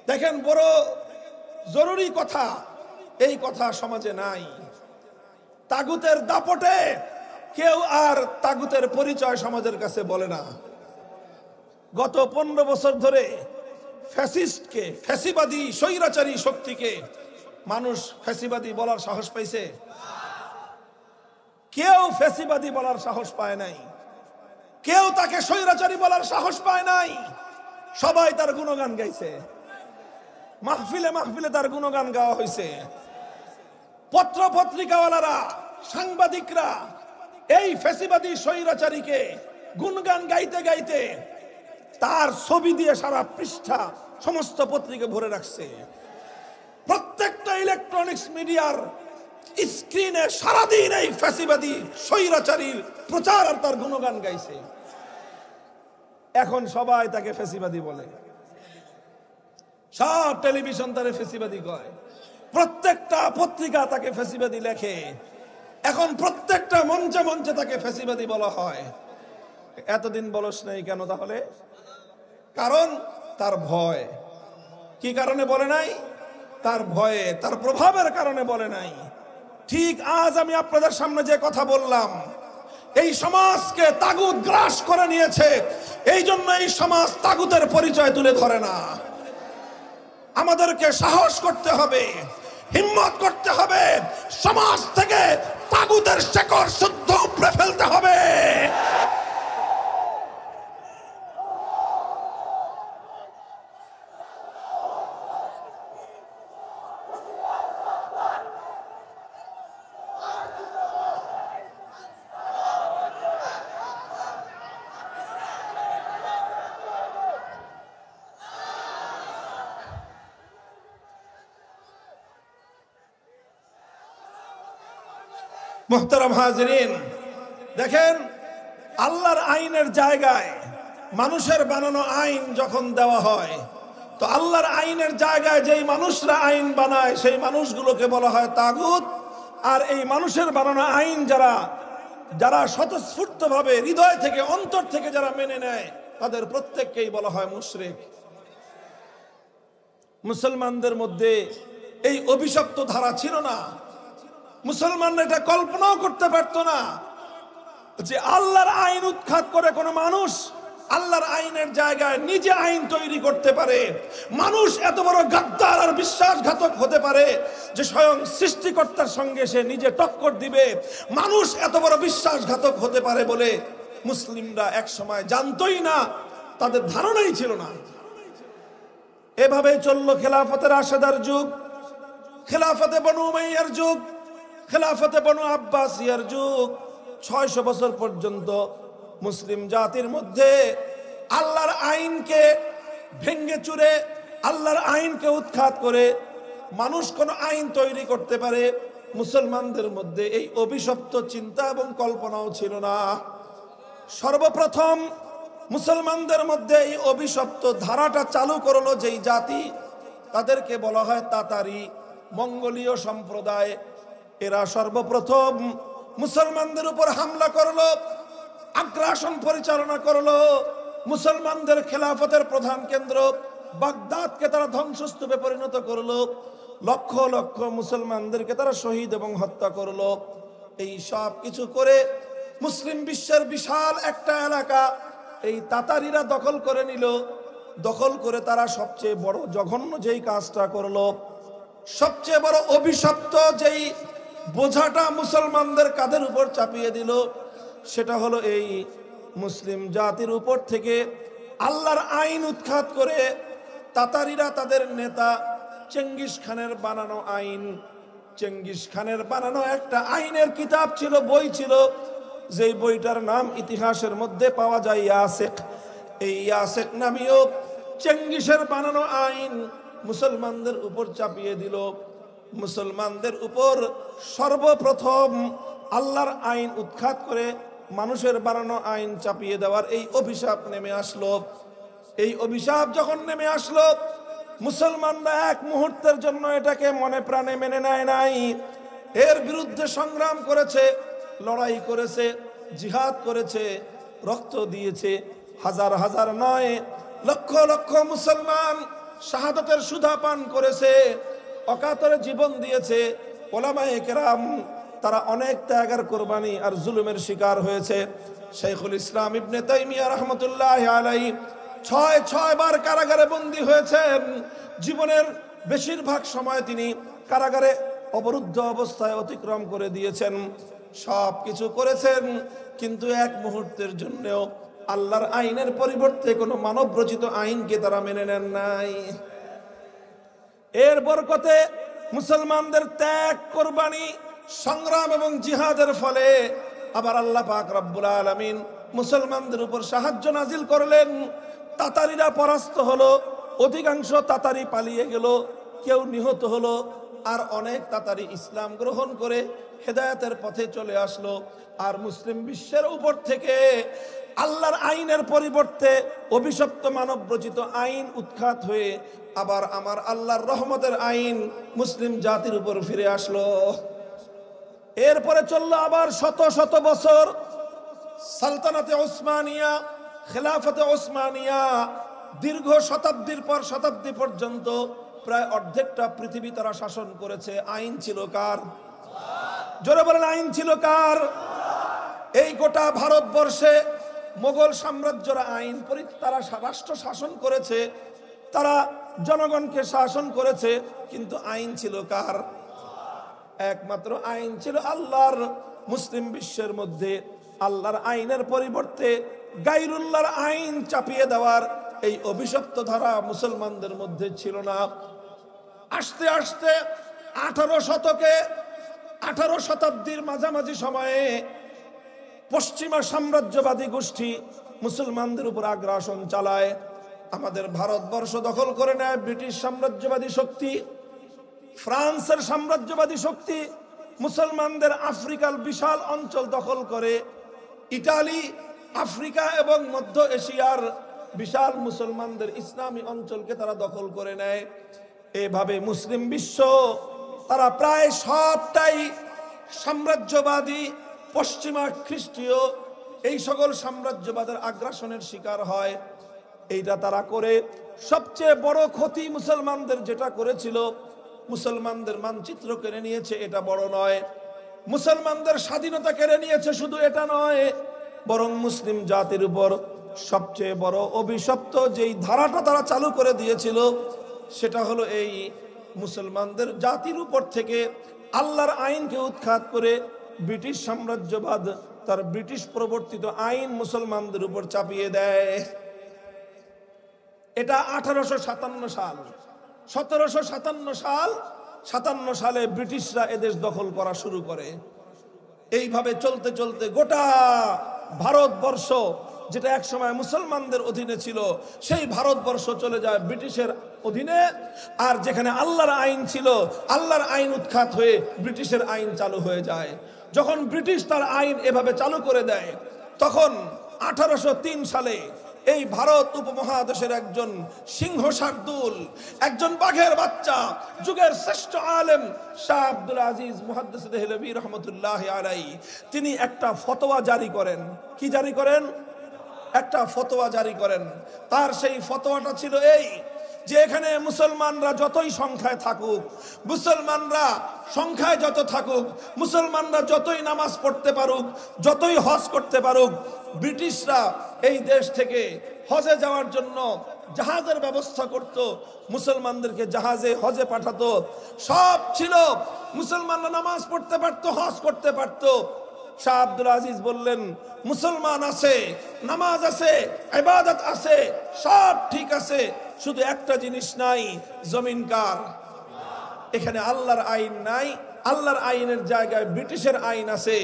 দেখেন বড় জরুরি কথা, এই কথা সমাজে নাই। তাগুতের দাপটে কেউ আর তাগুতের পরিচয় সমাজের কাছে বলে না। গত 15 বছর ধরে ফ্যাসিস্টকে, ফ্যাসিবাদী স্বৈরাচারী শক্তিকে মানুষ ফ্যাসিবাদী বলার সাহস পাইছে? কেউ ফ্যাসিবাদী বলার সাহস পায় নাই, কেউ তাকে স্বৈরাচারী বলার সাহস পায় নাই। সবাই তার গুণগান গাইছে, মাহফিলে মাহফিলে তার গুণগান গাওয়া হয়েছে। পত্র পত্রিকাওয়ালারা, সাংবাদিকরা এই ফ্যাসিবাদী স্বৈরাচারীকে গুণগান গাইতে গাইতে তার ছবি দিয়ে সারা পৃষ্ঠা সমস্ত পত্রিকা ভরে রাখছে। প্রত্যেকটা ইলেকট্রনিক্স মিডিয়ার স্ক্রিনে সারাদিন এই ফ্যাসিবাদী স্বৈরাচারীর প্রচার আর তার গুণগান গাইছে। এখন সবাই তাকে ফ্যাসিবাদী বলে, সব টেলিভিশন তারে ফ্যাসিবাদী কয়, প্রত্যেকটা পত্রিকা তাকে ফ্যাসিবাদী লেখে, এখন প্রত্যেকটা মঞ্চে মঞ্চে তাকে ফ্যাসিবাদী বলা হয়। এতদিন বলস নাই কেন তাহলে? কারণ তার ভয়। কি কারণে বলে নাই? তার ভয়ে, তার প্রভাবের কারণে বলে নাই। ঠিক আজ আমি আপনাদের সামনে যে কথা বললাম, এই সমাজকে তাগুত গ্রাস করে নিয়েছে। এই জন্য এই সমাজ তাগুতের পরিচয় তুলে ধরে না। আমাদেরকে সাহস করতে হবে, হিম্মত করতে হবে, সমাজ থেকে তাগুতের শেকড় শুদ্ধ উপড়ে ফেলতে হবে। মুহতারাম হাজিরিন, দেখেন আল্লাহর আইনের জায়গায় মানুষের বানানো আইন যখন দেওয়া হয়, তো আল্লাহর আইনের জায়গায় যেই মানুষরা আইন বানায় সেই মানুষগুলোকে বলা হয় তাগুত। আর এই মানুষের বানানো আইন যারা স্বতঃস্ফূর্তভাবে হৃদয় থেকে অন্তর থেকে যারা মেনে নেয় তাদের প্রত্যেককেই বলা হয় মুশরিক। মুসলমানদের মধ্যে এই অভিশপ্ত ধারা ছিল না। মুসলমানরা এটা কল্পনাও করতে পারতো না যে আল্লাহর আইন উৎখাত করে কোনো মানুষ আল্লাহর আইনের জায়গায় নিজে আইন তৈরি করতে পারে। মানুষ এত বড় গাদ্দার আর বিশ্বাসঘাতক হতে পারে যে স্বয়ং সৃষ্টিকর্তার সঙ্গে সে নিজে টক্কর দিবে। মানুষ এত বড় বিশ্বাসঘাতক হতে পারে বলে মুসলিমরা এক সময় জানতোই না, তাদের ধারণাই ছিল না। এভাবেই চলল খেলাফতের রাশেদার যুগ, খেলাফতে বনু উমাইয়ার যুগ, খেলাফতে বনু আব্বাসিয়ার যুগ। 600 বছর পর্যন্ত মুসলিম জাতির মধ্যে আল্লাহর আইনকে ভেঙ্গে চুরে, আল্লাহর আইনকে উৎখাত করে মানুষ কোন আইন তৈরি করতে পারে, মুসলমানদের মধ্যে এই অভিশপ্ত চিন্তা এবং কল্পনাও ছিল না। সর্বপ্রথম মুসলমানদের মধ্যে এই অভিশপ্ত ধারাটা চালু করলো যেই জাতি, তাদেরকে বলা হয় তাতারি, মঙ্গোলীয় সম্প্রদায়। এরা সর্বপ্রথম মুসলমানদের উপর হামলা করলো, আগ্রাসন পরিচালনা করলো। মুসলমানদের খেলাফতের প্রধান কেন্দ্র বাগদাদকে তারা ধ্বংসস্তূপে পরিণত করলো। লক্ষ লক্ষ মুসলমানদেরকে তারা শহীদ এবং হত্যা করলো। এই সব কিছু করে মুসলিম বিশ্বের বিশাল একটা এলাকা এই তাতারিরা দখল করে নিল। দখল করে তারা সবচেয়ে বড় জঘন্য যেই কাজটা করলো, সবচেয়ে বড় অভিশপ্ত যেই বোঝাটা মুসলমানদের কাঁধের উপর চাপিয়ে দিল, সেটা হলো এই মুসলিম জাতির উপর থেকে আল্লাহর আইন উৎখাত করে তাতারিরা তাদের নেতা চেঙ্গিস খানের বানানো আইন, চেঙ্গিস খানের বানানো একটা আইনের কিতাব ছিল, বই ছিল, যেই বইটার নাম ইতিহাসের মধ্যে পাওয়া যায় ইয়াসেক। এই ইয়াসেক নামীয় চেঙ্গিসের বানানো আইন মুসলমানদের উপর চাপিয়ে দিল। মুসলমানদের উপর সর্বপ্রথম আল্লাহর আইন উৎখাত করে মানুষের বানানো আইন চাপিয়ে দেওয়ার এই অভিশাপ নেমে আসলো। এই অভিশাপ যখন নেমে আসলো, মুসলমানরা এক মুহূর্তের জন্য এটাকে মনে প্রাণে মেনে নেয় নাই। এর বিরুদ্ধে সংগ্রাম করেছে, লড়াই করেছে, জিহাদ করেছে, রক্ত দিয়েছে। হাজার হাজার নয়, লক্ষ লক্ষ মুসলমান শাহাদাতের সুধা পান করেছে, অকাতরে জীবন দিয়েছে। ওলামায়ে কেরাম তারা অনেক ত্যাগ আর কোরবানি আর জুলুমের শিকার হয়েছে। শাইখুল ইসলাম ইবনে তাইমিয়া রাহমাতুল্লাহি আলাইহি 6 বার কারাগারে বন্দী হয়েছেন। জীবনের বেশিরভাগ সময় তিনি কারাগারে অবরুদ্ধ অবস্থায় অতিক্রম করে দিয়েছেন। সব কিছু করেছেন, কিন্তু এক মুহূর্তের জন্যও আল্লাহর আইনের পরিবর্তে কোনো মানব রচিত আইনকে তারা মেনে নেন নাই। এর বরকতে মুসলমানদের ত্যাগ, কোরবানি, সংগ্রাম এবং জিহাদের ফলে আবার আল্লাহ পাক রব্বুল আলামিন মুসলমানদের উপর সাহায্য নাজিল করলেন। তাতারিরা পরাস্ত হলো, অধিকাংশ তাতারি পালিয়ে গেল, কেউ নিহত হলো, আর অনেক তাতারি ইসলাম গ্রহণ করে হেদায়েতের পথে চলে আসলো। আর মুসলিম বিশ্বের উপর থেকে আল্লাহর আইনের পরিবর্তে অভিশপ্ত মানব রচিত আইন উৎখাত হয়ে আবার আমার আল্লাহর রহমতের আইন মুসলিম জাতির উপর ফিরে আসলো। এরপরে চললো আবার শত শত বছর সালতানাতে ওসমানিয়া, খেলাফতে ওসমানিয়া। দীর্ঘ শতাব্দীর পর শতাব্দী পর্যন্ত প্রায় অর্ধেকটা পৃথিবী তারা শাসন করেছে। আইন ছিল কার? জোরে বলেন, আইন ছিল কার? এই গোটা ভারতবর্ষে মোগল সাম্রাজ্যরা তারা রাষ্ট্র শাসন করেছে, তারা জনগণকে শাসন করেছে, কিন্তু আইন ছিল কার? একমাত্র আইন ছিল আল্লাহর। মুসলিম বিশ্বের মধ্যে আল্লাহর আইনের পরিবর্তে গায়রুল্লাহর আইন চাপিয়ে দেওয়ার এই অভিশপ্ত ধারা মুসলমানদের মধ্যে ছিল না। আস্তে আস্তে 18 শতাব্দীর মাঝামাঝি সময়ে পশ্চিমা সাম্রাজ্যবাদী গোষ্ঠী মুসলমানদের উপর আগ্রাসন চালায়, আমাদের ভারতবর্ষ দখল করে নেয় ব্রিটিশ সাম্রাজ্যবাদী শক্তি, ফ্রান্সের সাম্রাজ্যবাদী শক্তি মুসলমানদের আফ্রিকার বিশাল অঞ্চল দখল করে, ইটালি আফ্রিকা এবং মধ্য এশিয়ার বিশাল মুসলমানদের ইসলামী অঞ্চলকে তারা দখল করে নেয়। এভাবে মুসলিম বিশ্ব তারা প্রায় সবটাই সাম্রাজ্যবাদী পশ্চিমা খ্রিস্টীয় এই সকল সাম্রাজ্যবাদের আগ্রাসনের শিকার হয়। এইটা তারা করে সবচেয়ে বড় ক্ষতি মুসলমানদের যেটা করেছিল, মুসলমানদের মানচিত্র কেড়ে নিয়েছে, এটা বড় নয়। মুসলমানদের স্বাধীনতা কেড়ে নিয়েছে, শুধু এটা নয়, বরং মুসলিম জাতির উপর সবচেয়ে বড় অভিশপ্ত যেই ধারাটা তারা চালু করে দিয়েছিল, সেটা হলো এই মুসলমানদের জাতির উপর থেকে আল্লাহর আইনকে উৎখাত করে ব্রিটিশ সাম্রাজ্যবাদ তার ব্রিটিশ প্রবর্তিত আইন মুসলমানদের উপর চাপিয়ে দেয়। এটা 1857 সাল। 1757 সালে ব্রিটিশরা এদেশ দখল করা শুরু করে। এইভাবে চলতে চলতে গোটা ভারতবর্ষ, যেটা একসময় মুসলমানদের অধীনে ছিল, সেই ভারতবর্ষ চলে যায় ব্রিটিশের অধীনে। আর যেখানে আল্লাহর আইন ছিল, আল্লাহর আইন উৎখাত হয়ে ব্রিটিশের আইন চালু হয়ে যায়। যখন ব্রিটিশ তার আইন এভাবে চালু করে দেয়, তখন 1803 সালে এই ভারত উপমহাদেশের একজন সিংহ শার্দুল, একজন বাঘের বাচ্চা, যুগের শ্রেষ্ঠ আলেম শাহ আব্দুল আজিজ মুহাদ্দিস দেহলভী রহমতুল্লাহ আলাইহি, তিনি একটা ফতোয়া জারি করেন। কি জারি করেন? একটা ফতোয়া জারি করেন। তার সেই ফতোয়াটা ছিল এই, যে এখানে মুসলমানরা যতই সংখ্যায় থাকুক, মুসলমানরা সংখ্যায় যত থাকুক, মুসলমানরা যতই নামাজ পড়তে পারুক, যতই হজ করতে পারুক, ব্রিটিশরা এই দেশ থেকে হজে যাওয়ার জন্য জাহাজের ব্যবস্থা করত, মুসলমানদেরকে জাহাজে হজে পাঠাতো, সব ছিল, মুসলমানরা নামাজ পড়তে পারতো, হজ করতে পারতো। শাহ আব্দুল আজিজ বললেন, মুসলমান আছে, নামাজ আছে, ইবাদত আছে, সব ঠিক আছে, শুধু একটা জিনিস নাই, জমিন কার? এখানে আল্লাহর আইন নাই, আল্লাহর আইনের জায়গায় ব্রিটিশের আইন আছে।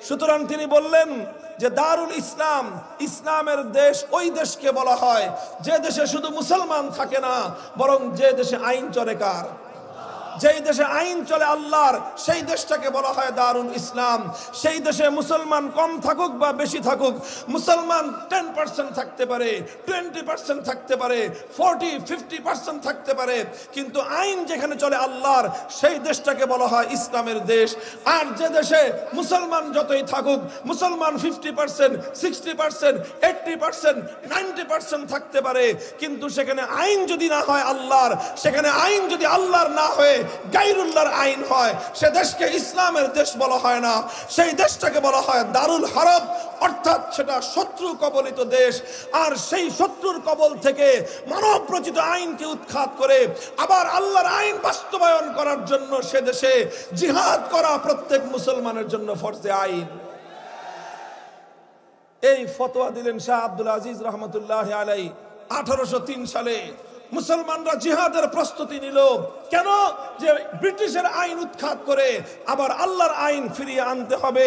সুতরাং তিনি বললেন যে দারুল ইসলাম, ইসলামের দেশ ওই দেশকে বলা হয় যে দেশে শুধু মুসলমান থাকে না, বরং যে দেশে আইন চলে কার? যেই দেশে আইন চলে আল্লাহর, সেই দেশটাকে বলা হয় দারুল ইসলাম। সেই দেশে মুসলমান কম থাকুক বা বেশি থাকুক, মুসলমান 10% থাকতে পারে, 20% থাকতে পারে, 40-50% থাকতে পারে, কিন্তু আইন যেখানে চলে আল্লাহর, সেই দেশটাকে বলা হয় ইসলামের দেশ। আর যে দেশে মুসলমান যতই থাকুক, মুসলমান 50%, 60%, 80%, 90% থাকতে পারে, কিন্তু সেখানে আইন যদি না হয় আল্লাহর, সেখানে আইন যদি আল্লাহর না হয়ে গায়রুল্লাহর আইন হয়, সে দেশকে ইসলামের দেশ বলা হয় না, সেই দেশটাকে বলা হয় দারুল হারব, অর্থাৎ সেটা শত্রু কবলিত দেশ। আর সেই শত্রুর কবল থেকে মানব রচিত আইনকে উৎখাত করে আবার আল্লাহর আইন বাস্তবায়ন করার জন্য সে দেশে জিহাদ করা প্রত্যেক মুসলমানের জন্য ফরজে আইন। এই ফতোয়া দিলেন শাহ আব্দুল আজিজ রহমতুল্লাহ আলাইহি 1803 সালে। মুসলমানরা জিহাদের প্রস্তুতি নিল। কেন? যে ব্রিটিশের আইন উৎখাত করে আবার আল্লাহর আইন ফিরিয়ে আনতে হবে,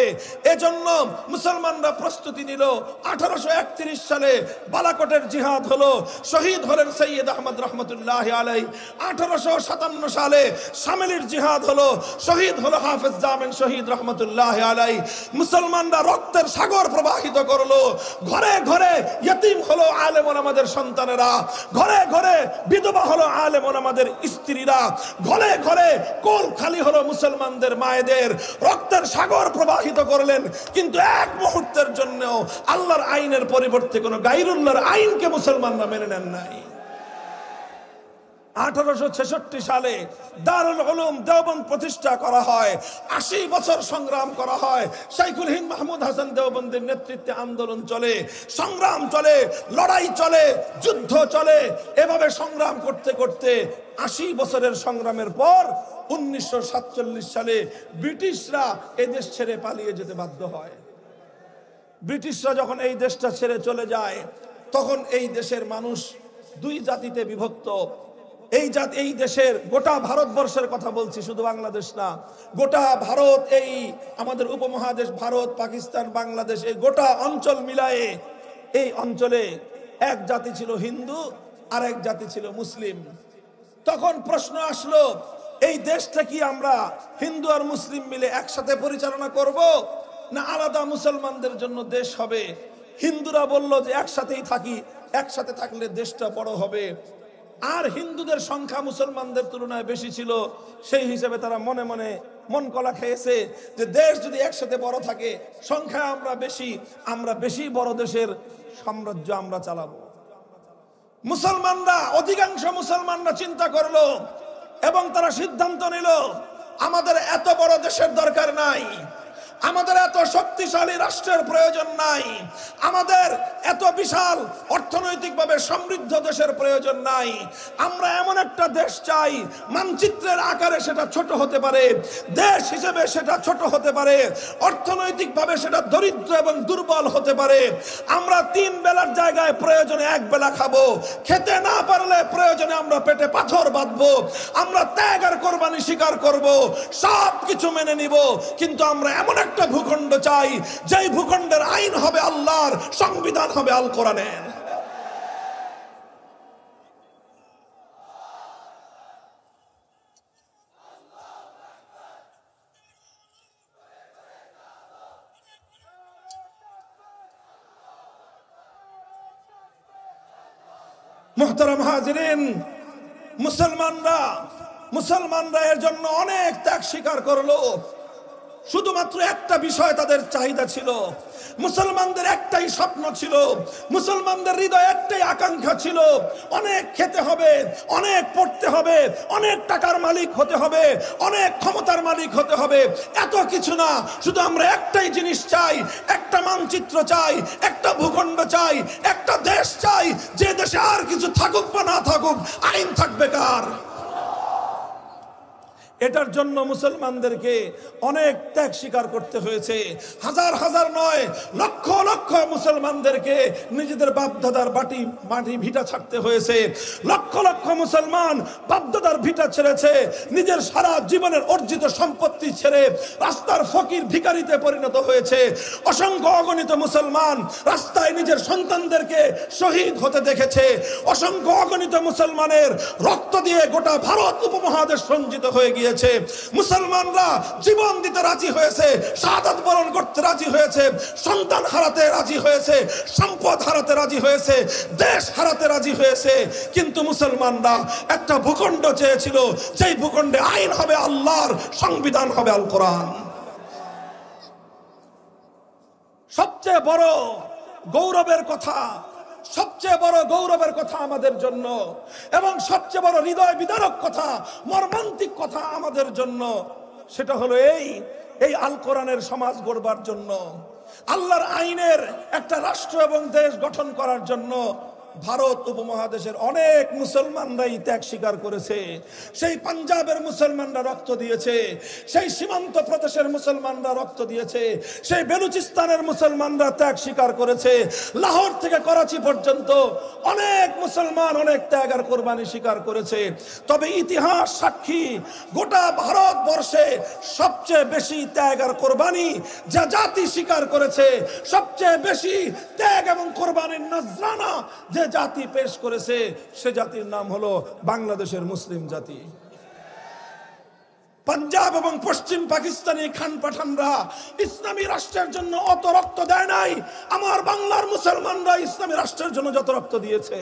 এজন্য মুসলমানরা প্রস্তুতি নিল। 1831 সালে বালাকোটের জিহাদ হলো, শহীদ হলেন সৈয়দ আহমদ রহমতুল্লাহ আলাইহি। 1857 সালে শামিলির জিহাদ হলো, শহীদ হলো হাফেজ জামিন শহীদ রহমতুল্লাহ আলাইহি। মুসলমানরা রক্তের সাগর প্রবাহিত করলো, ঘরে ঘরে ইতিম হলো আলেম ওলামাদের সন্তানেরা, ঘরে ঘরে বিধবা হলো আলেম ওলামাদের স্ত্রীরা, ঘরে ঘরে কোল খালি হলো মুসলমানদের মায়েদের। রক্তের সাগর প্রবাহিত করলেন, কিন্তু এক মুহূর্তের জন্য আল্লাহর আইনের পরিবর্তে কোনো গায়রুল্লাহর আইনকে মুসলমানরা মেনে নেন নাই। 1866 সালে দারুল উলুম দেওবন্দ প্রতিষ্ঠা করা হয়। 80 বছর সংগ্রাম করা হয়। শাইখুল হিন্দ মাহমুদ হাসান দেওবন্দের নেতৃত্বে আন্দোলন চলে, সংগ্রাম চলে, লড়াই চলে, যুদ্ধ চলে। এভাবে সংগ্রাম করতে করতে 80 বছরের সংগ্রামের পর 1947 সালে ব্রিটিশরা এই দেশ ছেড়ে পালিয়ে যেতে বাধ্য হয়। ব্রিটিশরা যখন এই দেশটা ছেড়ে চলে যায়, তখন এই দেশের মানুষ দুই জাতিতে বিভক্ত। এই দেশের গোটা ভারতবর্ষের কথা বলছি, শুধু বাংলাদেশ না, গোটা ভারত, এই আমাদের উপমহাদেশ ভারত, পাকিস্তান, বাংলাদেশ, এই গোটা অঞ্চল মিলায়ে এই অঞ্চলে এক জাতি ছিল হিন্দু আর এক জাতি ছিল মুসলিম। তখন প্রশ্ন আসলো, এই দেশটা কি আমরা হিন্দু আর মুসলিম মিলে একসাথে পরিচালনা করব, না আলাদা মুসলমানদের জন্য দেশ হবে? হিন্দুরা বলল যে একসাথেই থাকি, একসাথে থাকলে দেশটা বড় হবে। আর হিন্দুদের সংখ্যা মুসলমানদের তুলনায় বেশি ছিল, সেই হিসেবে তারা মনে মনে মন কলা খেয়েছে যে দেশ যদি একসাথে বড় থাকে, সংখ্যা আমরা বেশি বড় দেশের সাম্রাজ্য আমরা চালাবো। অধিকাংশ মুসলমানরা চিন্তা করলো এবং তারা সিদ্ধান্ত নিল, আমাদের এত বড় দেশের দরকার নাই, আমাদের এত শক্তিশালী রাষ্ট্রের প্রয়োজন নাই, আমাদের এত বিশাল অর্থনৈতিকভাবে সমৃদ্ধ দেশের প্রয়োজন নাই। আমরা এমন একটা দেশ চাই, মানচিত্রের আকারে সেটা ছোট হতে পারে, দেশ হিসেবে সেটা ছোট হতে পারে, অর্থনৈতিকভাবে সেটা দরিদ্র এবং দুর্বল হতে পারে। আমরা 3 বেলার জায়গায় প্রয়োজনে 1 বেলা খাবো, খেতে না পারলে প্রয়োজনে আমরা পেটে পাথর বাঁধবো, আমরা ত্যাগ আর কোরবানি স্বীকার করব, সব কিছু মেনে নিব। কিন্তু আমরা এমন একটা ভূখণ্ড চাই, যেই ভূখণ্ডের আইন হবে আল্লাহর, সংবিধান হবে আল কোরআনের। মুহতারাম হাজিরিন, মুসলমানরা এর জন্য অনেক ত্যাগ স্বীকার করলো। শুধুমাত্র একটা বিষয় তাদের চাহিদা ছিল, মুসলমানদের একটাই স্বপ্ন ছিল, মুসলমানদের হৃদয়ে একটাই আকাঙ্ক্ষা ছিল, অনেক খেতে হবে, অনেক পড়তে হবে, অনেক টাকার মালিক হতে হবে, অনেক ক্ষমতার মালিক হতে হবে। এত কিছু না, শুধু আমরা একটাই জিনিস চাই, একটা মানচিত্র চাই, একটা ভূখণ্ড চাই, একটা দেশ চাই, যে দেশে আর কিছু থাকুক বা না থাকুক, আইন থাকবে কার। এটার জন্য মুসলমানদেরকে অনেক ত্যাগ স্বীকার করতে হয়েছে। হাজার হাজার নয়, লক্ষ লক্ষ মুসলমানদেরকে নিজেদের বাপদাদার মাটি ভিটা ছাড়তে হয়েছে। লক্ষ লক্ষ মুসলমান বাপদাদার ভিটা ছেড়েছে, নিজের সারা জীবনের অর্জিত সম্পত্তি ছেড়ে রাস্তার ফকির ভিখারিতে পরিণত হয়েছে। অসংখ্য অগণিত মুসলমান রাস্তায় নিজের সন্তানদেরকে শহীদ হতে দেখেছে। অসংখ্য অগণিত মুসলমানের রক্ত দিয়ে গোটা ভারত উপমহাদেশ রঞ্জিত হয়ে গিয়েছে। মুসলমানরা জীবন দিতে রাজি হয়েছে, শাহাদাত বরণ করতে রাজি হয়েছে, সন্তান হারাতে রাজি হয়েছে, সম্পদ হারাতে রাজি হয়েছে, দেশ হারাতে রাজি হয়েছে। কিন্তু মুসলমানরা একটা ভূখণ্ড চেয়েছিল, যেই ভূখণ্ডে আইন হবে আল্লাহর, সংবিধান হবে আল কোরআন। সবচেয়ে বড় গৌরবের কথা আমাদের জন্য, এবং সবচেয়ে বড় হৃদয় বিদারক কথা, মর্মান্তিক কথা আমাদের জন্য, সেটা হলো এই আল কোরআনের সমাজ গড়বার জন্য, আল্লাহর আইনের একটা রাষ্ট্র এবং দেশ গঠন করার জন্য ভারত উপমহাদেশের অনেক মুসলমানরাই ত্যাগ স্বীকার করেছে। সেই পাঞ্জাবের মুসলমানরা রক্ত দিয়েছে, সেই সীমান্ত প্রদেশের মুসলমানরা রক্ত দিয়েছে, সেই বেলুচিস্তানের মুসলমানরা ত্যাগ স্বীকার করেছে। লাহোর থেকে করাচি পর্যন্ত অনেক মুসলমান অনেক ত্যাগ আর কোরবানি স্বীকার করেছে। তবে ইতিহাস সাক্ষী, গোটা ভারতবর্ষে সবচেয়ে বেশি ত্যাগ আর কোরবানি যা জাতি স্বীকার করেছে, সবচেয়ে বেশি ত্যাগ এবং কোরবানির নজরানা যে জাতি পেশ করেছে, সে জাতির নাম হলো বাংলাদেশের মুসলিম জাতি। পাঞ্জাব এবং পশ্চিম পাকিস্তানি খান পাঠানরা ইসলামী রাষ্ট্রের জন্য অত রক্ত দেয় নাই, আমার বাংলার মুসলমানরা ইসলামী রাষ্ট্রের জন্য যত রক্ত দিয়েছে।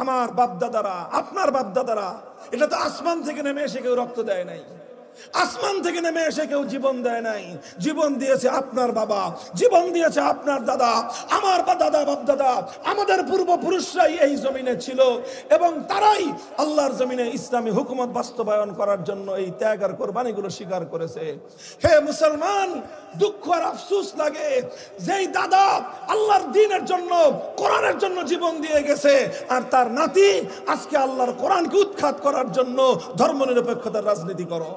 আমার বাপদাদারা, আপনার বাপদাদারা, এটা তো আসমান থেকে নেমে এসে কেউ রক্ত দেয় নাই। আসমান থেকে নেমে এসে কেউ জীবন দেয় নাই, জীবন দিয়েছে আপনার বাবা, জীবন দিয়েছে আপনার দাদা, আমার দাদা বাপ দাদা, আমাদের পূর্বপুরুষরাই এই জমিনে ছিল এবং তারাই আল্লাহর জমিনে ইসলামী হুকুমত বাস্তবায়ন করার জন্য এই ত্যাগ আর কোরবানিগুলো স্বীকার করেছে। হে মুসলমান, দুঃখ আর আফসোস লাগে, যেই দাদা আল্লাহর দ্বীনের জন্য, কোরআনের জন্য জীবন দিয়ে গেছে, আর তার নাতি আজকে আল্লাহর কোরআনকে উৎখাত করার জন্য ধর্মনিরপেক্ষতার রাজনীতি করো।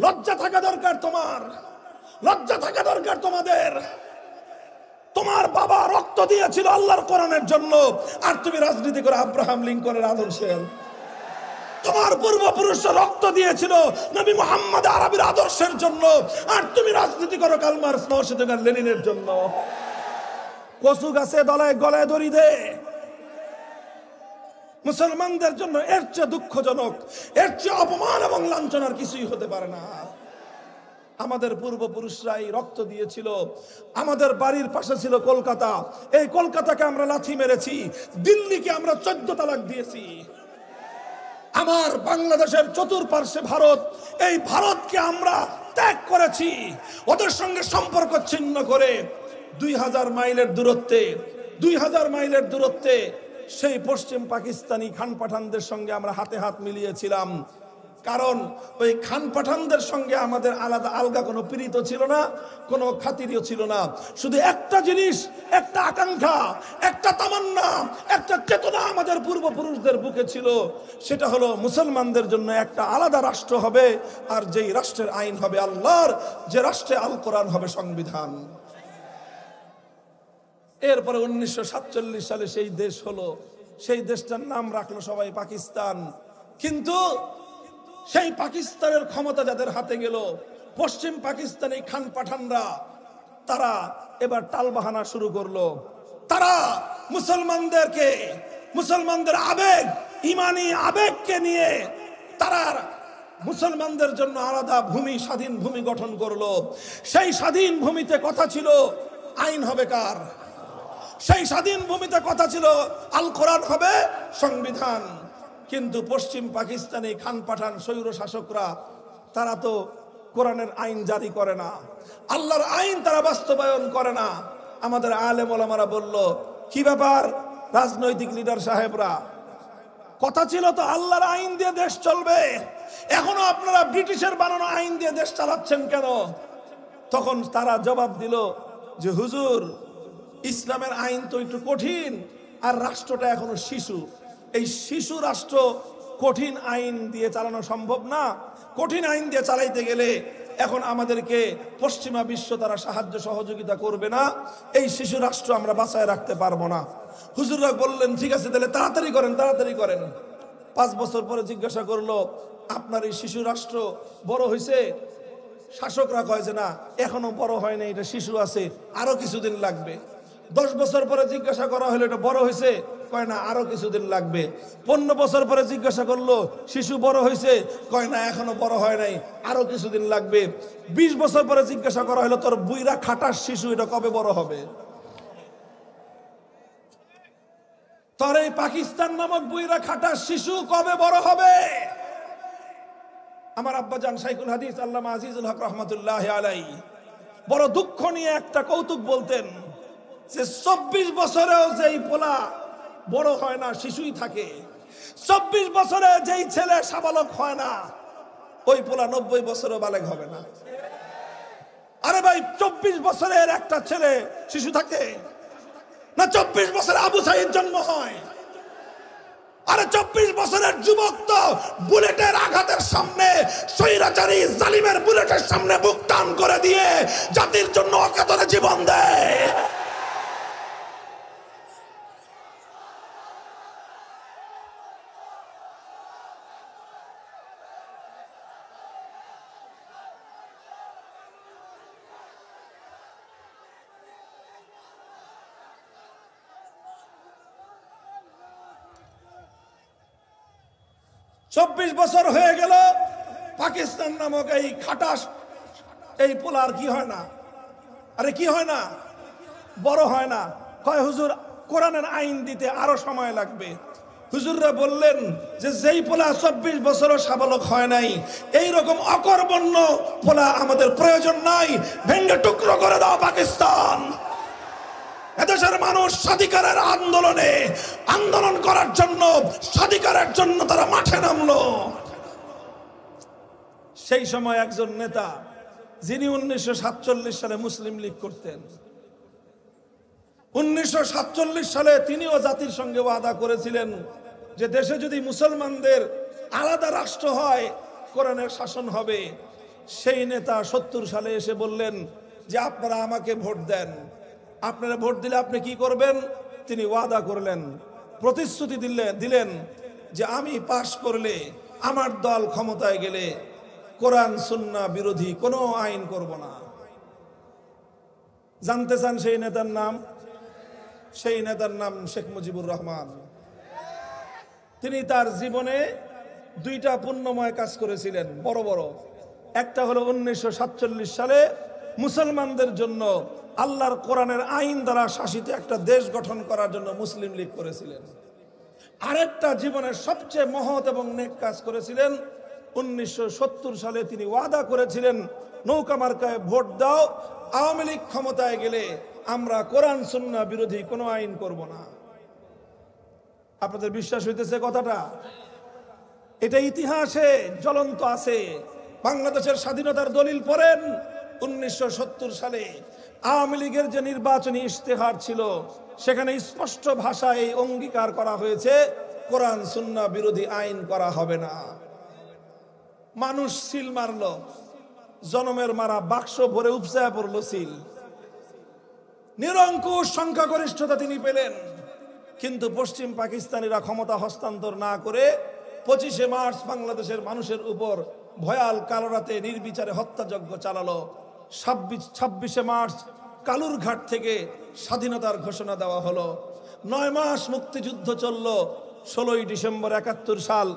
লজ্জা থাকা দরকার তোমার, লজ্জা থাকা দরকার তোমাদের। তোমার বাবা রক্ত দিয়েছিল আল্লাহর কোরআনের জন্য, আর তুমি রাজনীতি করে আব্রাহাম লিঙ্কনের আদর্শের। তোমার পূর্বপুরুষরা রক্ত দিয়েছিল নবী মুহাম্মদ আরবির আদর্শের জন্য, আর তুমি রাজনীতি করো কার্ল মার্কস, মাও সেতুং আর লেনিনের জন্য। কচু গাছে দলায় গলায় দড়ি দে। মুসলমানদের জন্য এর চেয়ে দুঃখজনক, এর চেয়ে অপমান এবং লাঞ্ছনার কিছুই হতে পারে না। আমাদের পূর্বপুরুষরাই রক্ত দিয়েছিল। আমাদের বাড়ির পাশে ছিল কলকাতা, এই কলকাতাকে আমরা লাথি মেরেছি, দিল্লিকে আমরা 14 তালাক দিয়েছি। আমার বাংলাদেশের চতুর্পার্শ্বে ভারত, এই ভারতকে আমরা ত্যাগ করেছি, ওদের সঙ্গে সম্পর্ক ছিন্ন করে 2000 মাইলের দূরত্বে, 2000 মাইলের দূরত্বে সেই পশ্চিম পাকিস্তানি খান পাঠানদের সঙ্গে আমরা হাতে হাত মিলিয়েছিলাম। কারণ ওই খান পাঠানদের সঙ্গে আমাদের আলাদা আলগা কোনো পীড়িত ছিল না, কোনো খাতিরও ছিল না। শুধু একটা জিনিস, একটা আকাঙ্ক্ষা, একটা তামান্না, একটা চেতনা আমাদের পূর্বপুরুষদের বুকে ছিল, সেটা হলো মুসলমানদের জন্য একটা আলাদা রাষ্ট্র হবে, আর যেই রাষ্ট্রের আইন হবে আল্লাহর, যে রাষ্ট্রে আল কোরআন হবে সংবিধান। এরপরে 1947 সালে সেই দেশ হলো, সেই দেশটার নাম রাখলো সবাই পাকিস্তান। কিন্তু সেই পাকিস্তানের ক্ষমতা যাদের হাতে গেল, পশ্চিম পাকিস্তানি খান পাঠানরা, তারা এবার টালবাহানা শুরু করলো। তারা মুসলমানদেরকে, মুসলমানদের আবেগ, ইমানি আবেগকে নিয়ে তারা মুসলমানদের জন্য আলাদা ভূমি, স্বাধীন ভূমি গঠন করলো। সেই স্বাধীন ভূমিতে কথা ছিল আইন হবে কার, সেই স্বাধীন ভূমিতে কথা ছিল আল কোরআন হবে সংবিধান। কিন্তু পশ্চিম পাকিস্তানি খান পাঠান স্বৈর শাসকরা, তারা তো কোরআনের আইন জারি করে না, আল্লাহর আইন তারা বাস্তবায়ন করে না। আমাদের আলেম ওলামারা বলল, কি ব্যাপার রাজনৈতিক লিডার সাহেবরা, কথা ছিল তো আল্লাহর আইন দিয়ে দেশ চলবে, এখনো আপনারা ব্রিটিশের বানানো আইন দিয়ে দেশ চালাচ্ছেন কেন? তখন তারা জবাব দিল যে হুজুর, ইসলামের আইন তো একটু কঠিন, আর রাষ্ট্রটা এখনো শিশু, এই শিশু রাষ্ট্র কঠিন আইন দিয়ে চালানো সম্ভব না। কঠিন আইন দিয়ে চালাইতে গেলে এখন আমাদেরকে পশ্চিমা বিশ্ব তারা সাহায্য সহযোগিতা করবে না, এই শিশু রাষ্ট্র আমরা বাঁচায় রাখতে পারবো না। হুজুররা বললেন ঠিক আছে, তাহলে তাড়াতাড়ি করেন, তাড়াতাড়ি করেন। 5 বছর পরে জিজ্ঞাসা করলো, আপনার এই শিশু রাষ্ট্র বড় হয়েছে? শাসকরা কয় যে না, এখনো বড় হয় না, এটা শিশু আছে, আরো কিছুদিন লাগবে। 10 বছর পরে জিজ্ঞাসা করা হলো, এটা বড় হয়েছে? কয় না, আরো কিছুদিন লাগবে। 15 বছর পরে জিজ্ঞাসা করলো, শিশু বড় হয়েছে? কয় না, এখনো বড় হয় নাই, আরো কিছুদিন লাগবে। 20 বছর পরে জিজ্ঞাসা করা হলো, তোর বুইরা খাটাস শিশু, এটা কবে বড় হবে? তোর এই পাকিস্তান নামক বুইরা খাটাস শিশু কবে বড় হবে? আমার আব্বাজান শাইখুল হাদিস আল্লামা আজিজুল হক রহমাতুল্লাহি আলাইহি বড় দুঃখ নিয়ে একটা কৌতুক বলতেন যে 24 বছরেও যেই পোলা বড় হয় না, শিশুই থাকে। 24 বছরে যেই ছেলে সাবালক হয় না, ওই পোলা 90 বছরেও বালেগ হবে না। আরে ভাই, 24 বছরের একটা ছেলে শিশু থাকে না? 24 বছরে আবু সাইদ জন্ম হয়। আরে 24 বছরের যুবক তো বুলেটের আঘাতের সামনে, স্বৈরাচারী জালিমের বুলেটের সামনে বুক টান করে দিয়ে জাতির জন্য অকাতরে জীবন দেয়। চব্বিশ বছর হয়ে গেল, পাকিস্তান নামক এই খাটাস এই পোলার কি হয় না? আরে কি হয় না? বড় হয় না। কয় হুজুর, কোরআনের আইন দিতে আরো সময় লাগবে। হুজুররা বললেন যে যেই পোলা 24 বছরও সাবালক হয় নাই, এইরকম অকর্মণ্য পোলা আমাদের প্রয়োজন নাই, ভেঙ্গে টুকরো করে দাও পাকিস্তান। এদেশের মানুষ স্বাধিকারের আন্দোলন করার জন্য, স্বাধিকারের জন্য তারা মাঠে নামলো। সেই সময় একজন নেতা, যিনি 1947 সালে মুসলিম লীগ করতেন, 1947 সালে তিনিও জাতির সঙ্গে ওয়াদা করেছিলেন যে দেশে যদি মুসলমানদের আলাদা রাষ্ট্র হয় কোরআনের শাসন হবে। সেই নেতা 70 সালে এসে বললেন যে আপনারা আমাকে ভোট দেন, আপনারা ভোট দিলে আপনি কি করবেন? তিনি ওয়াদা করলেন, প্রতিশ্রুতি দিলেন যে আমি পাশ করলে, আমার দল ক্ষমতায় গেলে কোরআন সুন্নাহ বিরোধী কোনো আইন করব না। জানতে চান সেই নেতার নাম? সেই নেতার নাম শেখ মুজিবুর রহমান। তিনি তার জীবনে 2টা পুণ্যময় কাজ করেছিলেন বড় বড়। একটা হলো 1947 সালে মুসলমানদের জন্য আল্লাহর কোরআনের আইন দ্বারা শাসিত একটা দেশ গঠন করার জন্য মুসলিম লীগ করেছিলেন। আরেকটা জীবনের সবচেয়ে মহৎ এবং নেক কাজ করেছিলেন, 1970 সালে তিনি ওয়াদা করেছিলেন নৌকা মার্কায় ভোট দাও, আওয়ামী লীগ ক্ষমতায় গেলে আমরা কোরআন সুন্নাহ বিরোধী কোনো আইন করব না। আপনাদের বিশ্বাস হইতেছে কথাটা? এটা ইতিহাসে জ্বলন্ত আছে। বাংলাদেশের স্বাধীনতার দলিল পড়েন, 1970 সালে আওয়ামী লীগের যে নির্বাচনী ইশতেহার ছিল সেখানে স্পষ্ট ভাষায় এই অঙ্গীকার করা হয়েছে কোরআন সুন্নাহ বিরোধী আইন করা হবে না। মানুষ সিল মারলো, জনমের মারা বাক্স ভরে উপচায় পড়লো সিল। নিরঙ্কুশ সংখ্যাগরিষ্ঠতা তিনি পেলেন, কিন্তু পশ্চিম পাকিস্তানিরা ক্ষমতা হস্তান্তর না করে 25শে মার্চ বাংলাদেশের মানুষের উপর ভয়াল কালো রাতে নির্বিচারে হত্যাযজ্ঞ চালালো। 26শে মার্চ কালুরঘাট থেকে স্বাধীনতার ঘোষণা দেওয়া হলো। 9 মাস মুক্তিযুদ্ধ চলল। 16ই ডিসেম্বর 71 সাল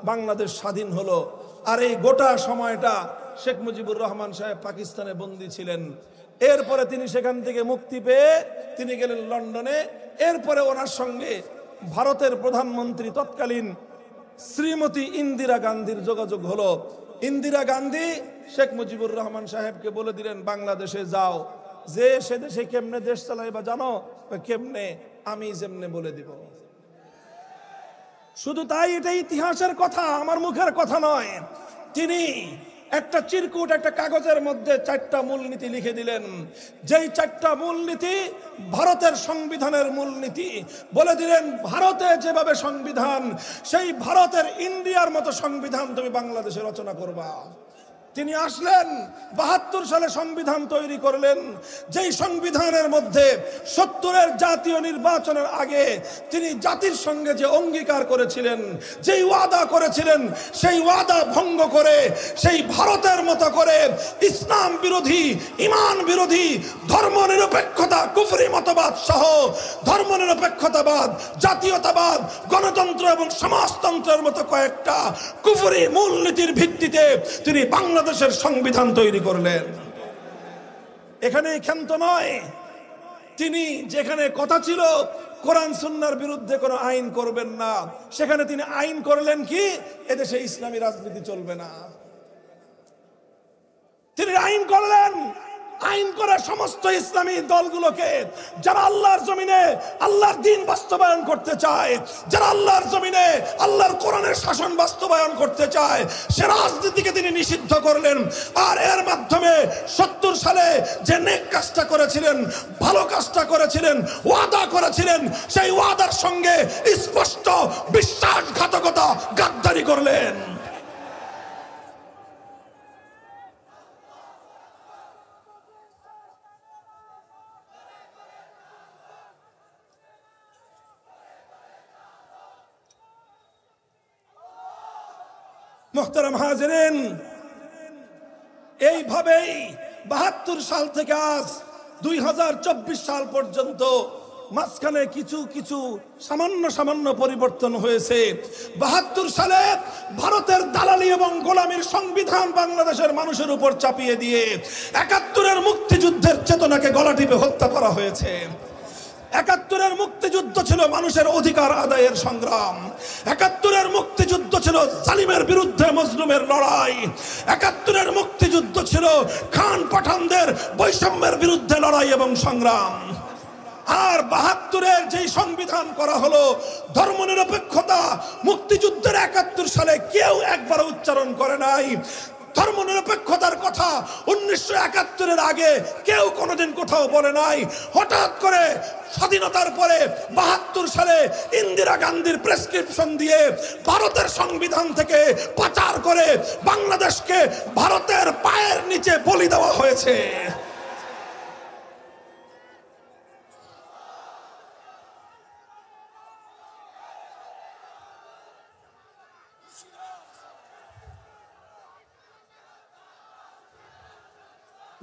বাংলাদেশ স্বাধীন হলো। আর এই গোটা সময়টা শেখ মুজিবুর রহমান সাহেব পাকিস্তানে বন্দী ছিলেন। এরপরে তিনি সেখান থেকে মুক্তি পেয়ে তিনি গেলেন লন্ডনে। এরপরে ওনার সঙ্গে ভারতের প্রধানমন্ত্রী তৎকালীন শ্রীমতী ইন্দিরা গান্ধীর যোগাযোগ হলো। ইন্দিরা গান্ধী শেখ মুজিবুর রহমান সাহেবকে বলে দিলেন বাংলাদেশে যাও, যে সে দেশে কেমনে দেশ চালাইবা জানো? কেমনে? আমি যেমনে বলে দিব। শুধু তাই, এটা ইতিহাসের কথা, আমার মুখের কথা নয়। তিনি একটা চিরকুট একটা কাগজের মধ্যে 4টা মূলনীতি লিখে দিলেন, যেই 4টা মূলনীতি ভারতের সংবিধানের মূলনীতি। বলে দিলেন ভারতে যেভাবে সংবিধান, সেই ভারতের ইন্ডিয়ার মতো সংবিধান তুমি বাংলাদেশে রচনা করবা। তিনি আসলেন 72 সালে সংবিধান তৈরি করলেন, যেই সংবিধানের মধ্যে 70-এর জাতীয় নির্বাচনের আগে তিনি জাতির সঙ্গে যে অঙ্গীকার করেছিলেন, যেই ওয়াদা করেছিলেন, সেই ওয়াদা ভঙ্গ করে সেই ভারতের মতো করে ইসলাম বিরোধী, ইমান বিরোধী, ধর্মনিরপেক্ষতা, কুফরি মতবাদ সহ ধর্মনিরপেক্ষতাবাদ, জাতীয়তাবাদ, গণতন্ত্র এবং সমাজতন্ত্রের মতো কয়েকটা কুফরি মূলনীতির ভিত্তিতে তিনি বাংলাদেশের সংবিধান তৈরি করলেন। এখানে ক্ষান্ত নয়, তিনি যেখানে কথা ছিল কোরআন সুন্নাহর বিরুদ্ধে কোনো আইন করবেন না, সেখানে তিনি আইন করলেন কি? এদেশে ইসলামী রাজনীতি চলবে না। তিনি আইন করলেন, আইন করে সমস্ত ইসলামী দলগুলোকে, যারা আল্লাহর জমিনে আল্লাহর দ্বীন বাস্তবায়ন করতে চায়, যারা আল্লাহর জমিনে আল্লাহর কোরআনের শাসন বাস্তবায়ন করতে চায়, সে রাজনীতিকে তিনি নিষিদ্ধ করলেন। আর এর মাধ্যমে 70 সালে যে নেক কাজটা করেছিলেন, ভালো কাজটা করেছিলেন, ওয়াদা করেছিলেন, সেই ওয়াদার সঙ্গে স্পষ্ট বিশ্বাসঘাতকতা, গাদ্দারি করলেন। মুহতারাম হাজিরিন, এইভাবেই 72 সাল থেকে আজ 2024 সাল পর্যন্ত মাঝখানে কিছু কিছু সামান্য পরিবর্তন হয়েছে। 72 সালে ভারতের দালালি এবং গোলামির সংবিধান বাংলাদেশের মানুষের উপর চাপিয়ে দিয়ে 71-এর মুক্তিযুদ্ধের চেতনাকে গলা টিপে হত্যা করা হয়েছে। 71-এর মুক্তিযুদ্ধ ছিল মানুষের অধিকার আদায়ের সংগ্রাম। 71-এর মুক্তিযুদ্ধ ছিল জালিমের বিরুদ্ধে মজলুমের লড়াই। 71-এর মুক্তিযুদ্ধ ছিল খান পাঠানদের বৈষম্যের বিরুদ্ধে লড়াই এবং সংগ্রাম। আর 72-এর যেই সংবিধান করা হলো ধর্মনিরপেক্ষতা, মুক্তিযুদ্ধের 71 সালে কেউ একবার উচ্চারণ করে নাই। ধর্মনিরপেক্ষতার কথা 1971-এর আগে কেউ কোনোদিন কোথাও বলে নাই। হঠাৎ করে স্বাধীনতার পরে 72 সালে ইন্দিরা গান্ধীর প্রেসক্রিপশন দিয়ে ভারতের সংবিধান থেকে পাচার করে বাংলাদেশকে ভারতের পায়ের নিচে বলি দেওয়া হয়েছে।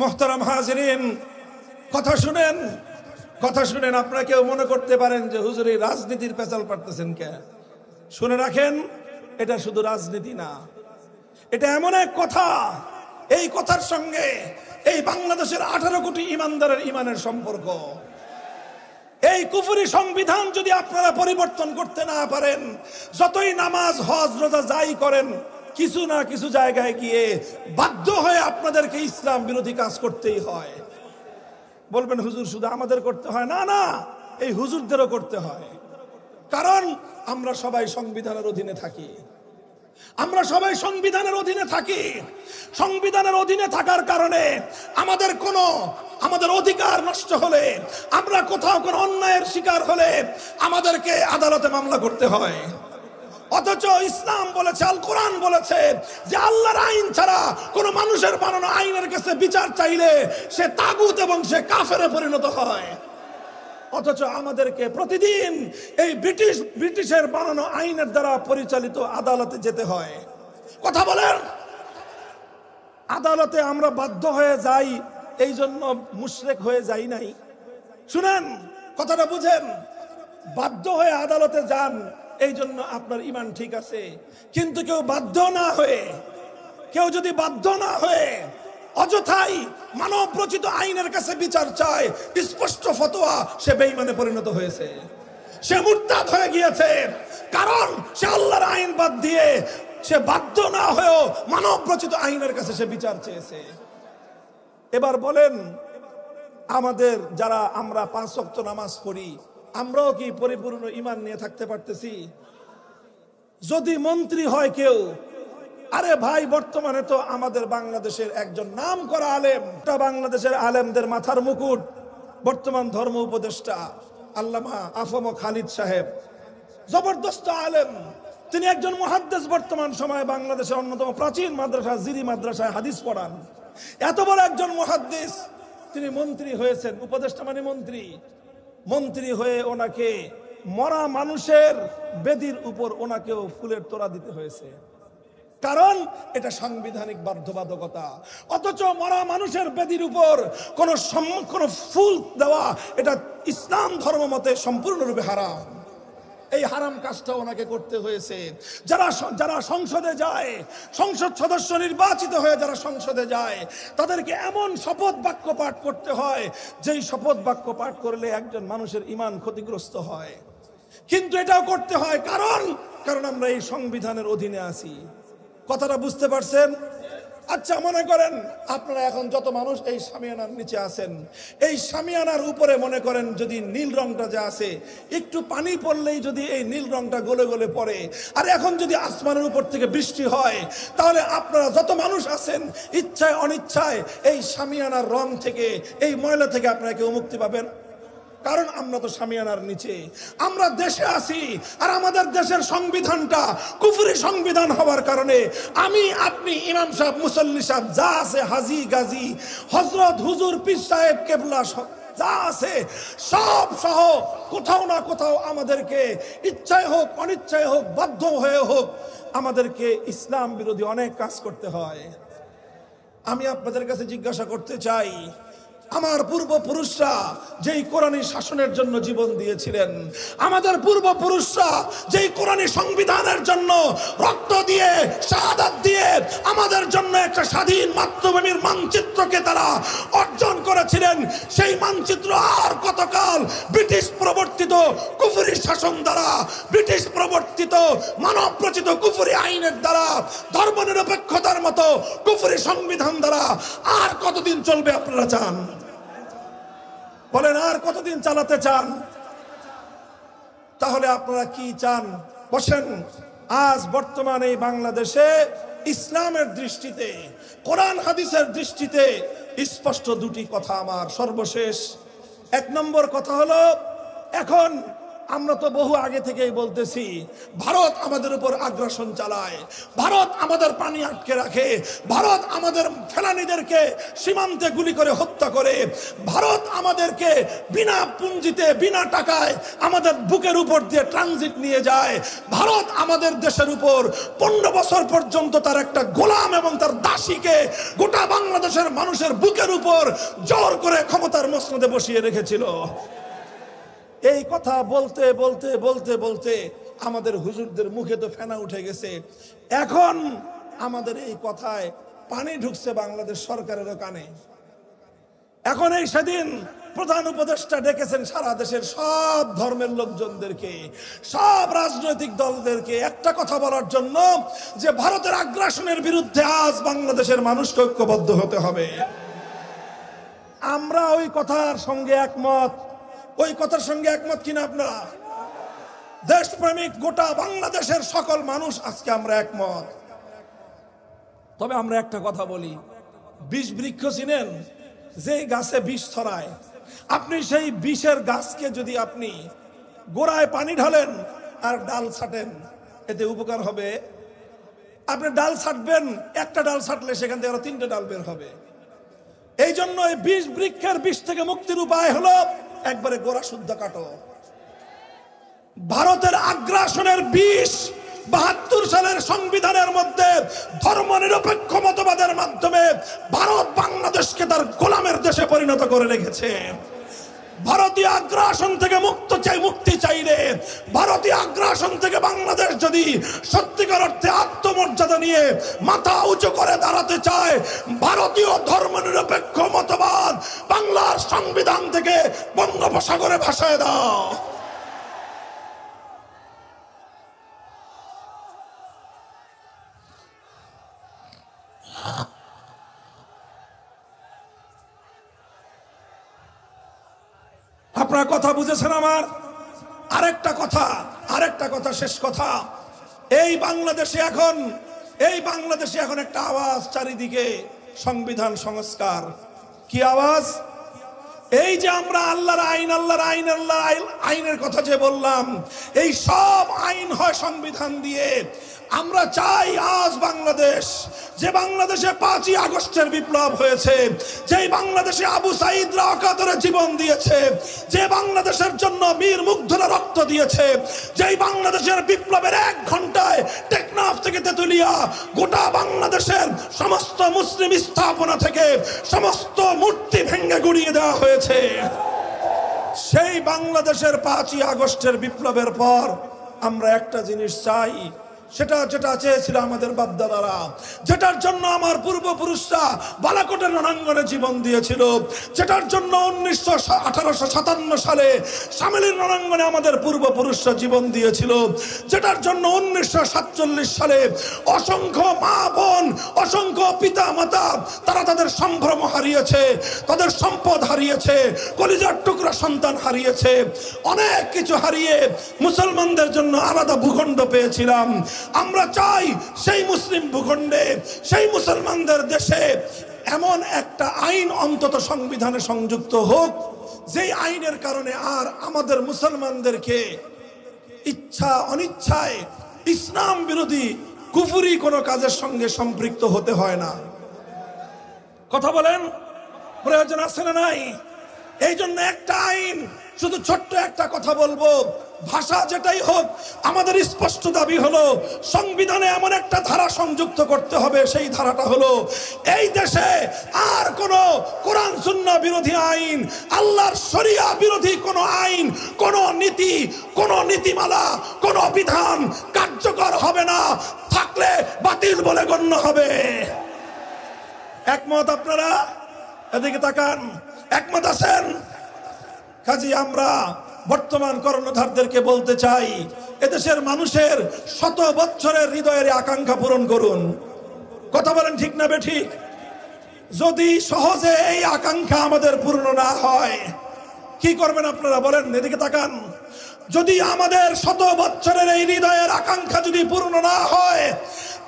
মোহতারাম হাজিরিন, কথা শুনেন, কথা শুনেন। আপনারা কেউ মনে করতে পারেন যে হুজুর এই রাজনীতির পেঁচাল পারতেছেন কে? শুনে রাখেন, এটা শুধু রাজনীতি না, এটা এমন এক কথা, এই কথার সঙ্গে এই বাংলাদেশের 18 কোটি ইমানদারের ইমানের সম্পর্ক। এই কুফরি সংবিধান যদি আপনারা পরিবর্তন করতে না পারেন, যতই নামাজ হজ রোজা যাই করেন, কিছু না কিছু জায়গায় গিয়ে বাধ্য হয়ে আপনাদেরকে ইসলাম বিরোধী কাজ করতেই হয়। বলবেন হুজুর শুধু আমাদের করতে হয়? না না, এই হুজুরদেরও করতে হয়। কারণ আমরা সবাই সংবিধানের অধীনে থাকি। আমরা সবাই সংবিধানের অধীনে থাকি। সংবিধানের অধীনে থাকার কারণে আমাদের অধিকার নষ্ট হলে, আমরা কোথাও কোনো অন্যায়ের শিকার হলে আমাদেরকে আদালতে মামলা করতে হয়। অথচ ইসলাম বলেছে, আল কোরআন বলেছে যে আল্লাহর আইন ছাড়া কোন মানুষের বানানো আইনের কাছে বিচার চাইলে সে তাগুত এবং সে কাফেরে পরিণত হয়। অথচ আমাদেরকে প্রতিদিন এই ব্রিটিশের বানানো আইনের দ্বারা পরিচালিত আদালতে যেতে হয়। কথা বলেন, আদালতে আমরা বাধ্য হয়ে যাই, এই জন্য মুশরিক হয়ে যাই নাই। শুনেন, কথাটা বুঝেন, বাধ্য হয়ে আদালতে যান, এই জন্য আপনার ঈমান ঠিক আছে। কিন্তু কেউ যদি বাধ্য না হয়ে অযথাই মানব রচিত আইনের কাছে বিচার চায়, স্পষ্ট ফতোয়া, সে বেঈমানে পরিণত হয়েছে, সে মুরতাদ হয়ে গিয়েছে। কারণ সে আল্লাহর আইন বাদ দিয়ে সে বাধ্য না হয়েও মানব রচিত আইনের কাছে সে বিচার চেয়েছে। এবার বলেন, আমাদের যারা আমরা 5 ওয়াক্ত নামাজ পড়ি, আমরাও কি পরিপূর্ণ ঈমান নিয়ে থাকতে পারতেছি? যদি মন্ত্রী হয় কেউ, আরে ভাই, বর্তমানে তো আমাদের বাংলাদেশের একজন নাম করা আলেম, বাংলাদেশের আলেমদের মাথার মুকুট, বর্তমান ধর্ম উপদেষ্টা আল্লামা আফম খালিদ সাহেব, জবরদস্ত আলেম। তিনি একজন মুহাদ্দিস, বর্তমান সময়ে বাংলাদেশের অন্যতম প্রাচীন মাদ্রাসা জিরি মাদ্রাসায় হাদিস পড়ান। এত বড় একজন মুহাদ্দিস, তিনি মন্ত্রী হয়েছেন। উপদেষ্টা মানে মন্ত্রী হয়ে ওনাকে মরা মানুষের বেদির উপর ওনাকেও ফুলের তোড়া দিতে হয়েছে। কারণ এটা সাংবিধানিক বাধ্যবাধকতা। অথচ মরা মানুষের বেদির উপর কোন ফুল দেওয়া, এটা ইসলাম ধর্ম মতে সম্পূর্ণরূপে হারাম। এই হারাম কাজটা ওনাকে করতে হয়েছে। যারা সংসদে যায়, সংসদ সদস্য নির্বাচিত হয়ে যারা সংসদে যায়, তাদেরকে এমন শপথ বাক্য পাঠ করতে হয় যেই শপথ বাক্য পাঠ করলে একজন মানুষের ঈমান ক্ষতিগ্রস্ত হয়। কিন্তু এটাও করতে হয় কারণ আমরা এই সংবিধানের অধীনে আছি। কথাটা বুঝতে পারছেন? আচ্ছা, মনে করেন আপনারা এখন যত মানুষ এই শামিয়ানার নিচে আছেন, এই শামিয়ানার উপরে মনে করেন যদি নীল রংটা যা আছে, একটু পানি পড়লেই যদি এই নীল রংটা গলে গলে পড়ে, আর এখন যদি আসমানের উপর থেকে বৃষ্টি হয়, তাহলে আপনারা যত মানুষ আছেন ইচ্ছায় অনিচ্ছায় এই শামিয়ানার রং থেকে, এই ময়লা থেকে আপনারা কেউ মুক্তি পাবেন? কারণ আমরা তো শামিয়ানার নিচে, আমরা দেশে আছি। আর আমাদের দেশের সংবিধানটা কুফরি সংবিধান হওয়ার কারণে আমি, আপনি, ইমাম সাহেব, মুসল্লি সাহেব, যা আছে, হাজি গাজী, হজরত, হুজুর, পীর সাহেব, কেবলা, যা আছে সব সহ কোথাও না কোথাও আমাদেরকে ইচ্ছায় হোক অনিচ্ছায় হোক, বাধ্য হয়ে হোক, আমাদেরকে ইসলাম বিরোধী অনেক কাজ করতে হয়। আমি আপনাদের কাছে জিজ্ঞাসা করতে চাই, আমার পূর্বপুরুষরা যেই কোরআনী শাসনের জন্য জীবন দিয়েছিলেন, আমাদের পূর্বপুরুষরা যেই কোরআনী সংবিধানের জন্য রক্ত দিয়ে শাহাদাত দিয়ে আমাদের জন্য একটা স্বাধীন মাতৃভূমির মানচিত্রকে তারা অর্জন করেছিলেন, সেই মানচিত্র আর কতকাল ব্রিটিশ প্রবর্তিত কুফরি শাসন দ্বারা, ব্রিটিশ প্রবর্তিত মানব রচিত কুফরি আইনের দ্বারা, ধর্মনিরপেক্ষতার মতো কুফরি সংবিধান দ্বারা আর কতদিন চলবে আপনারা চান? বলেন, আর কতদিন চালাতে চান? তাহলে আপনারা কি চান? বসেন, আজ বর্তমানে এই বাংলাদেশে ইসলামের দৃষ্টিতে, কোরআন হাদিসের দৃষ্টিতে স্পষ্ট দুটি কথা আমার সর্বশেষ। এক নম্বর কথা হলো, এখন আমরা তো বহু আগে থেকেই বলতেছি, ভারত আমাদের উপর আগ্রাসন চালায়, ভারত আমাদের পানি আটকে রাখে, ভারত আমাদের ফেলানীদেরকে সীমান্তে গুলি করে হত্যা করে, ভারত আমাদেরকে বিনা পুঁজিতে বিনা টাকায় আমাদের বুকের উপর দিয়ে ট্রানজিট নিয়ে যায়, ভারত আমাদের দেশের উপর 15 বছর পর্যন্ত তার একটা গোলাম এবং তার দাসীকে গোটা বাংলাদেশের মানুষের বুকের উপর জোর করে ক্ষমতার মসনদে বসিয়ে রেখেছিল। এই কথা বলতে বলতে বলতে বলতে আমাদের হুজুরদের মুখে তো ফেনা উঠে গেছে। এখন আমাদের এই কথায় পানি ঢুকছে বাংলাদেশ সরকারেরও কানে। এখন এই সেদিন প্রধান উপদেষ্টা ডেকেছেন সারা দেশের সব ধর্মের লোকজনদেরকে, সব রাজনৈতিক দলদেরকে একটা কথা বলার জন্য যে ভারতের আগ্রাসনের বিরুদ্ধে আজ বাংলাদেশের মানুষকে ঐক্যবদ্ধ হতে হবে। আমরা ওই কথার সঙ্গে একমত। ওই কথার সঙ্গে একমত কিনা আপনারা? দেশপ্রেমিক গোটা বাংলাদেশের সকল মানুষ আজকে আমরা একমত। তবে আমরা একটা কথা বলি, বিষ বৃক্ষ চিনেন? যে গাছে বিষ ছড়ায়, আপনি সেই বিষের গাছকে যদি আপনি গোড়ায় পানি ঢালেন আর ডাল ছাটেন, এতে উপকার হবে? আপনি ডাল ছাটবেন, একটা ডাল ছাটলে সেখান থেকে আরো 3টে ডাল বের হবে। এই জন্য এই বিষ বৃক্ষের বিষ থেকে মুক্তির উপায় হলো একবারে গোড়া শুদ্ধ কাটো। ভারতের আগ্রাসনের বিষ 72 সালের সংবিধানের মধ্যে ধর্মনিরপেক্ষ মতবাদের মাধ্যমে ভারত বাংলাদেশকে তার গোলামের দেশে পরিণত করে রেখেছে। ভারতীয় আগ্রাসন থেকে মুক্তি চাইলে, ভারতীয় আগ্রাসন থেকে বাংলাদেশ যদি সত্যিকার অর্থে আত্মমর্যাদা নিয়ে মাথা উঁচু করে দাঁড়াতে চায়, ভারতীয় ধর্মনিরপেক্ষ মতবাদ বাংলার সংবিধান থেকে বঙ্গোপসাগরে ভাসায় দাও। আপনার কথা বুঝেছেন আমার? আরেকটা কথা শেষ কথা, এই বাংলাদেশে এখন একটা আওয়াজ চারিদিকে, সংবিধান সংস্কার। কি আওয়াজ? এই যে আমরা আল্লাহর আইনের কথা যে বললাম, এই সব আইন হয় সংবিধান দিয়ে। আমরা চাই আজ বাংলাদেশ, যে বাংলাদেশে 5ই আগস্টের বিপ্লব হয়েছে, যেই বাংলাদেশে আবু সাঈদরা অকাতরে জীবন দিয়েছে, যে বাংলাদেশের জন্য বীর মুগ্ধরা রক্ত দিয়েছে, যেই বাংলাদেশের বিপ্লবের 1 ঘন্টায় টেকনাফ থেকে তেতুলিয়া গোটা বাংলাদেশের সমস্ত মুসলিম স্থাপনা থেকে সমস্ত মূর্তি ভেঙে গুড়িয়ে দেওয়া হয়েছে, সেই বাংলাদেশের 5ই আগস্টের বিপ্লবের পর আমরা একটা জিনিস চাই, যেটা চেয়েছিল আমাদের বাপদাদারা, যেটার জন্য আমার পূর্বপুরুষরা বালাকোটের রণাঙ্গনে জীবন দিয়েছিল, যেটার জন্য 1857 সালে শামেলির রণাঙ্গনে আমাদের পূর্বপুরুষরা জীবন দিয়েছিল, যেটার জন্য 1947 সালে অসংখ্য মা বোন, অসংখ্য পিতা মাতা তারা তাদের সম্ভ্রম হারিয়েছে, তাদের সম্পদ হারিয়েছে, কলিজার টুকরা সন্তান হারিয়েছে, অনেক কিছু হারিয়ে মুসলমানদের জন্য আলাদা ভূখণ্ড পেয়েছিলাম। আমরা চাই সেই মুসলিম ভূখণ্ডে, সেই মুসলমানদের দেশে এমন একটা আইন অন্তত সংবিধানে সংযুক্ত হোক, যেই আইনের কারণে আর আমাদের মুসলমানদেরকে ইচ্ছা অনিচ্ছায় ইসলাম বিরোধী কুফরি কোনো কাজের সঙ্গে সম্পৃক্ত হতে হয় না। কথা বলেন, প্রয়োজন আছে না নাই? এই জন্য একটা আইন শুধু ছোট্ট একটা কথা বলবো, ভাষা যেটাই হোক, আমাদের স্পষ্ট দাবি হলো সংবিধানে এমন একটা ধারা সংযুক্ত করতে হবে, সেই ধারাটা হলো এই দেশে আর কোন কোরআন সুন্নাহ বিরোধী আইন, আল্লাহর শরিয়া বিরোধী কোন আইন, কোন নীতি, কোন নীতিমালা, কোন বিধান কার্যকর হবে না, থাকলে বাতিল বলে গণ্য হবে। একমত আপনারা? এদিকে তাকান, একমত আছেন? কাজী আমরা বর্তমান কর্ণধারদেরকে বলতে চাই, এদেশের মানুষের শত বছরের হৃদয়ের আকাঙ্ক্ষা পূরণ করুন। কথা বলেন ঠিক না বেঠিক? যদি সহজে এই আকাঙ্ক্ষা আমাদের পূর্ণ না হয়, কি করবেন আপনারা বলেন? এদিকে তাকান। যদি আমাদের শত বছরের এই হৃদয়ের আকাঙ্ক্ষা যদি পূর্ণ না হয়,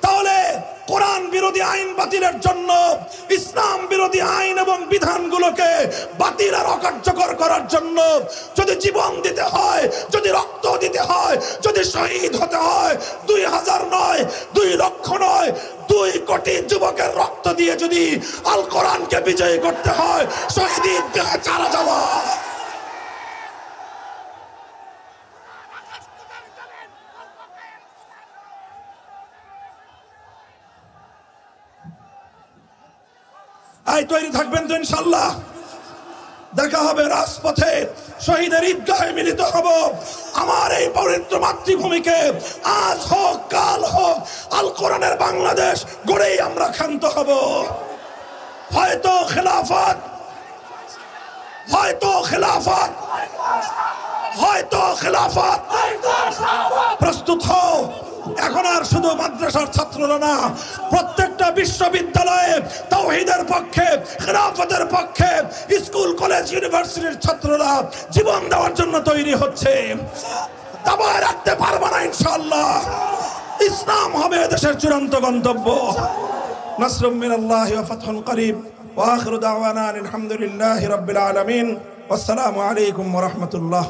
তাহলে কোরআন বিরোধী আইন বাতিলের জন্য, ইসলাম বিরোধী আইন এবং বিধানগুলোকে বাতিল আর অকার্যকর করার জন্য যদি জীবন দিতে হয়, যদি রক্ত দিতে হয়, যদি শহীদ হতে হয়, 2000 নয়, 2 লক্ষ নয়, 2 কোটি যুবকের রক্ত দিয়ে যদি আল কোরআনকে বিজয়ী করতে হয়, শহীদ ঈদগাহে চারা যাওয়া। আই তৈরি থাকবেন তো ইনশাআল্লাহ? দেখা হবে রাজপথে, শহীদের ঈদগাহে মিলিত হব। আমার এই পবিত্র মাতৃভূমিকে আজ হোক কাল হোক আল কোরআনের বাংলাদেশ গড়েই আমরা ক্ষান্ত হব। হয়তো খেলাফত, হয়তো খেলাফত, হয়তো খেলাফত প্রস্তুত হও। এখন আর শুধু মাদ্রাসার ছাত্ররা না, প্রত্যেকটা বিশ্ববিদ্যালয়ে তাওহীদের পক্ষে, খেলাফতের পক্ষে স্কুল কলেজ ইউনিভার্সিটির ছাত্ররা জীবন দেওয়ার জন্য তৈরি হচ্ছে। দাবায় রাখতে পারবে না ইনশাআল্লাহ। ইসলাম হবে দেশের চূড়ান্ত গন্তব্য। নাসরুম মিনাল্লাহি ওয়া ফাতহুন করিব ওয়া আখিরু দাওয়ানা আলহামদুলিল্লাহি রাব্বিল আলামিন। আসসালামু আলাইকুম ওয়া রাহমাতুল্লাহ।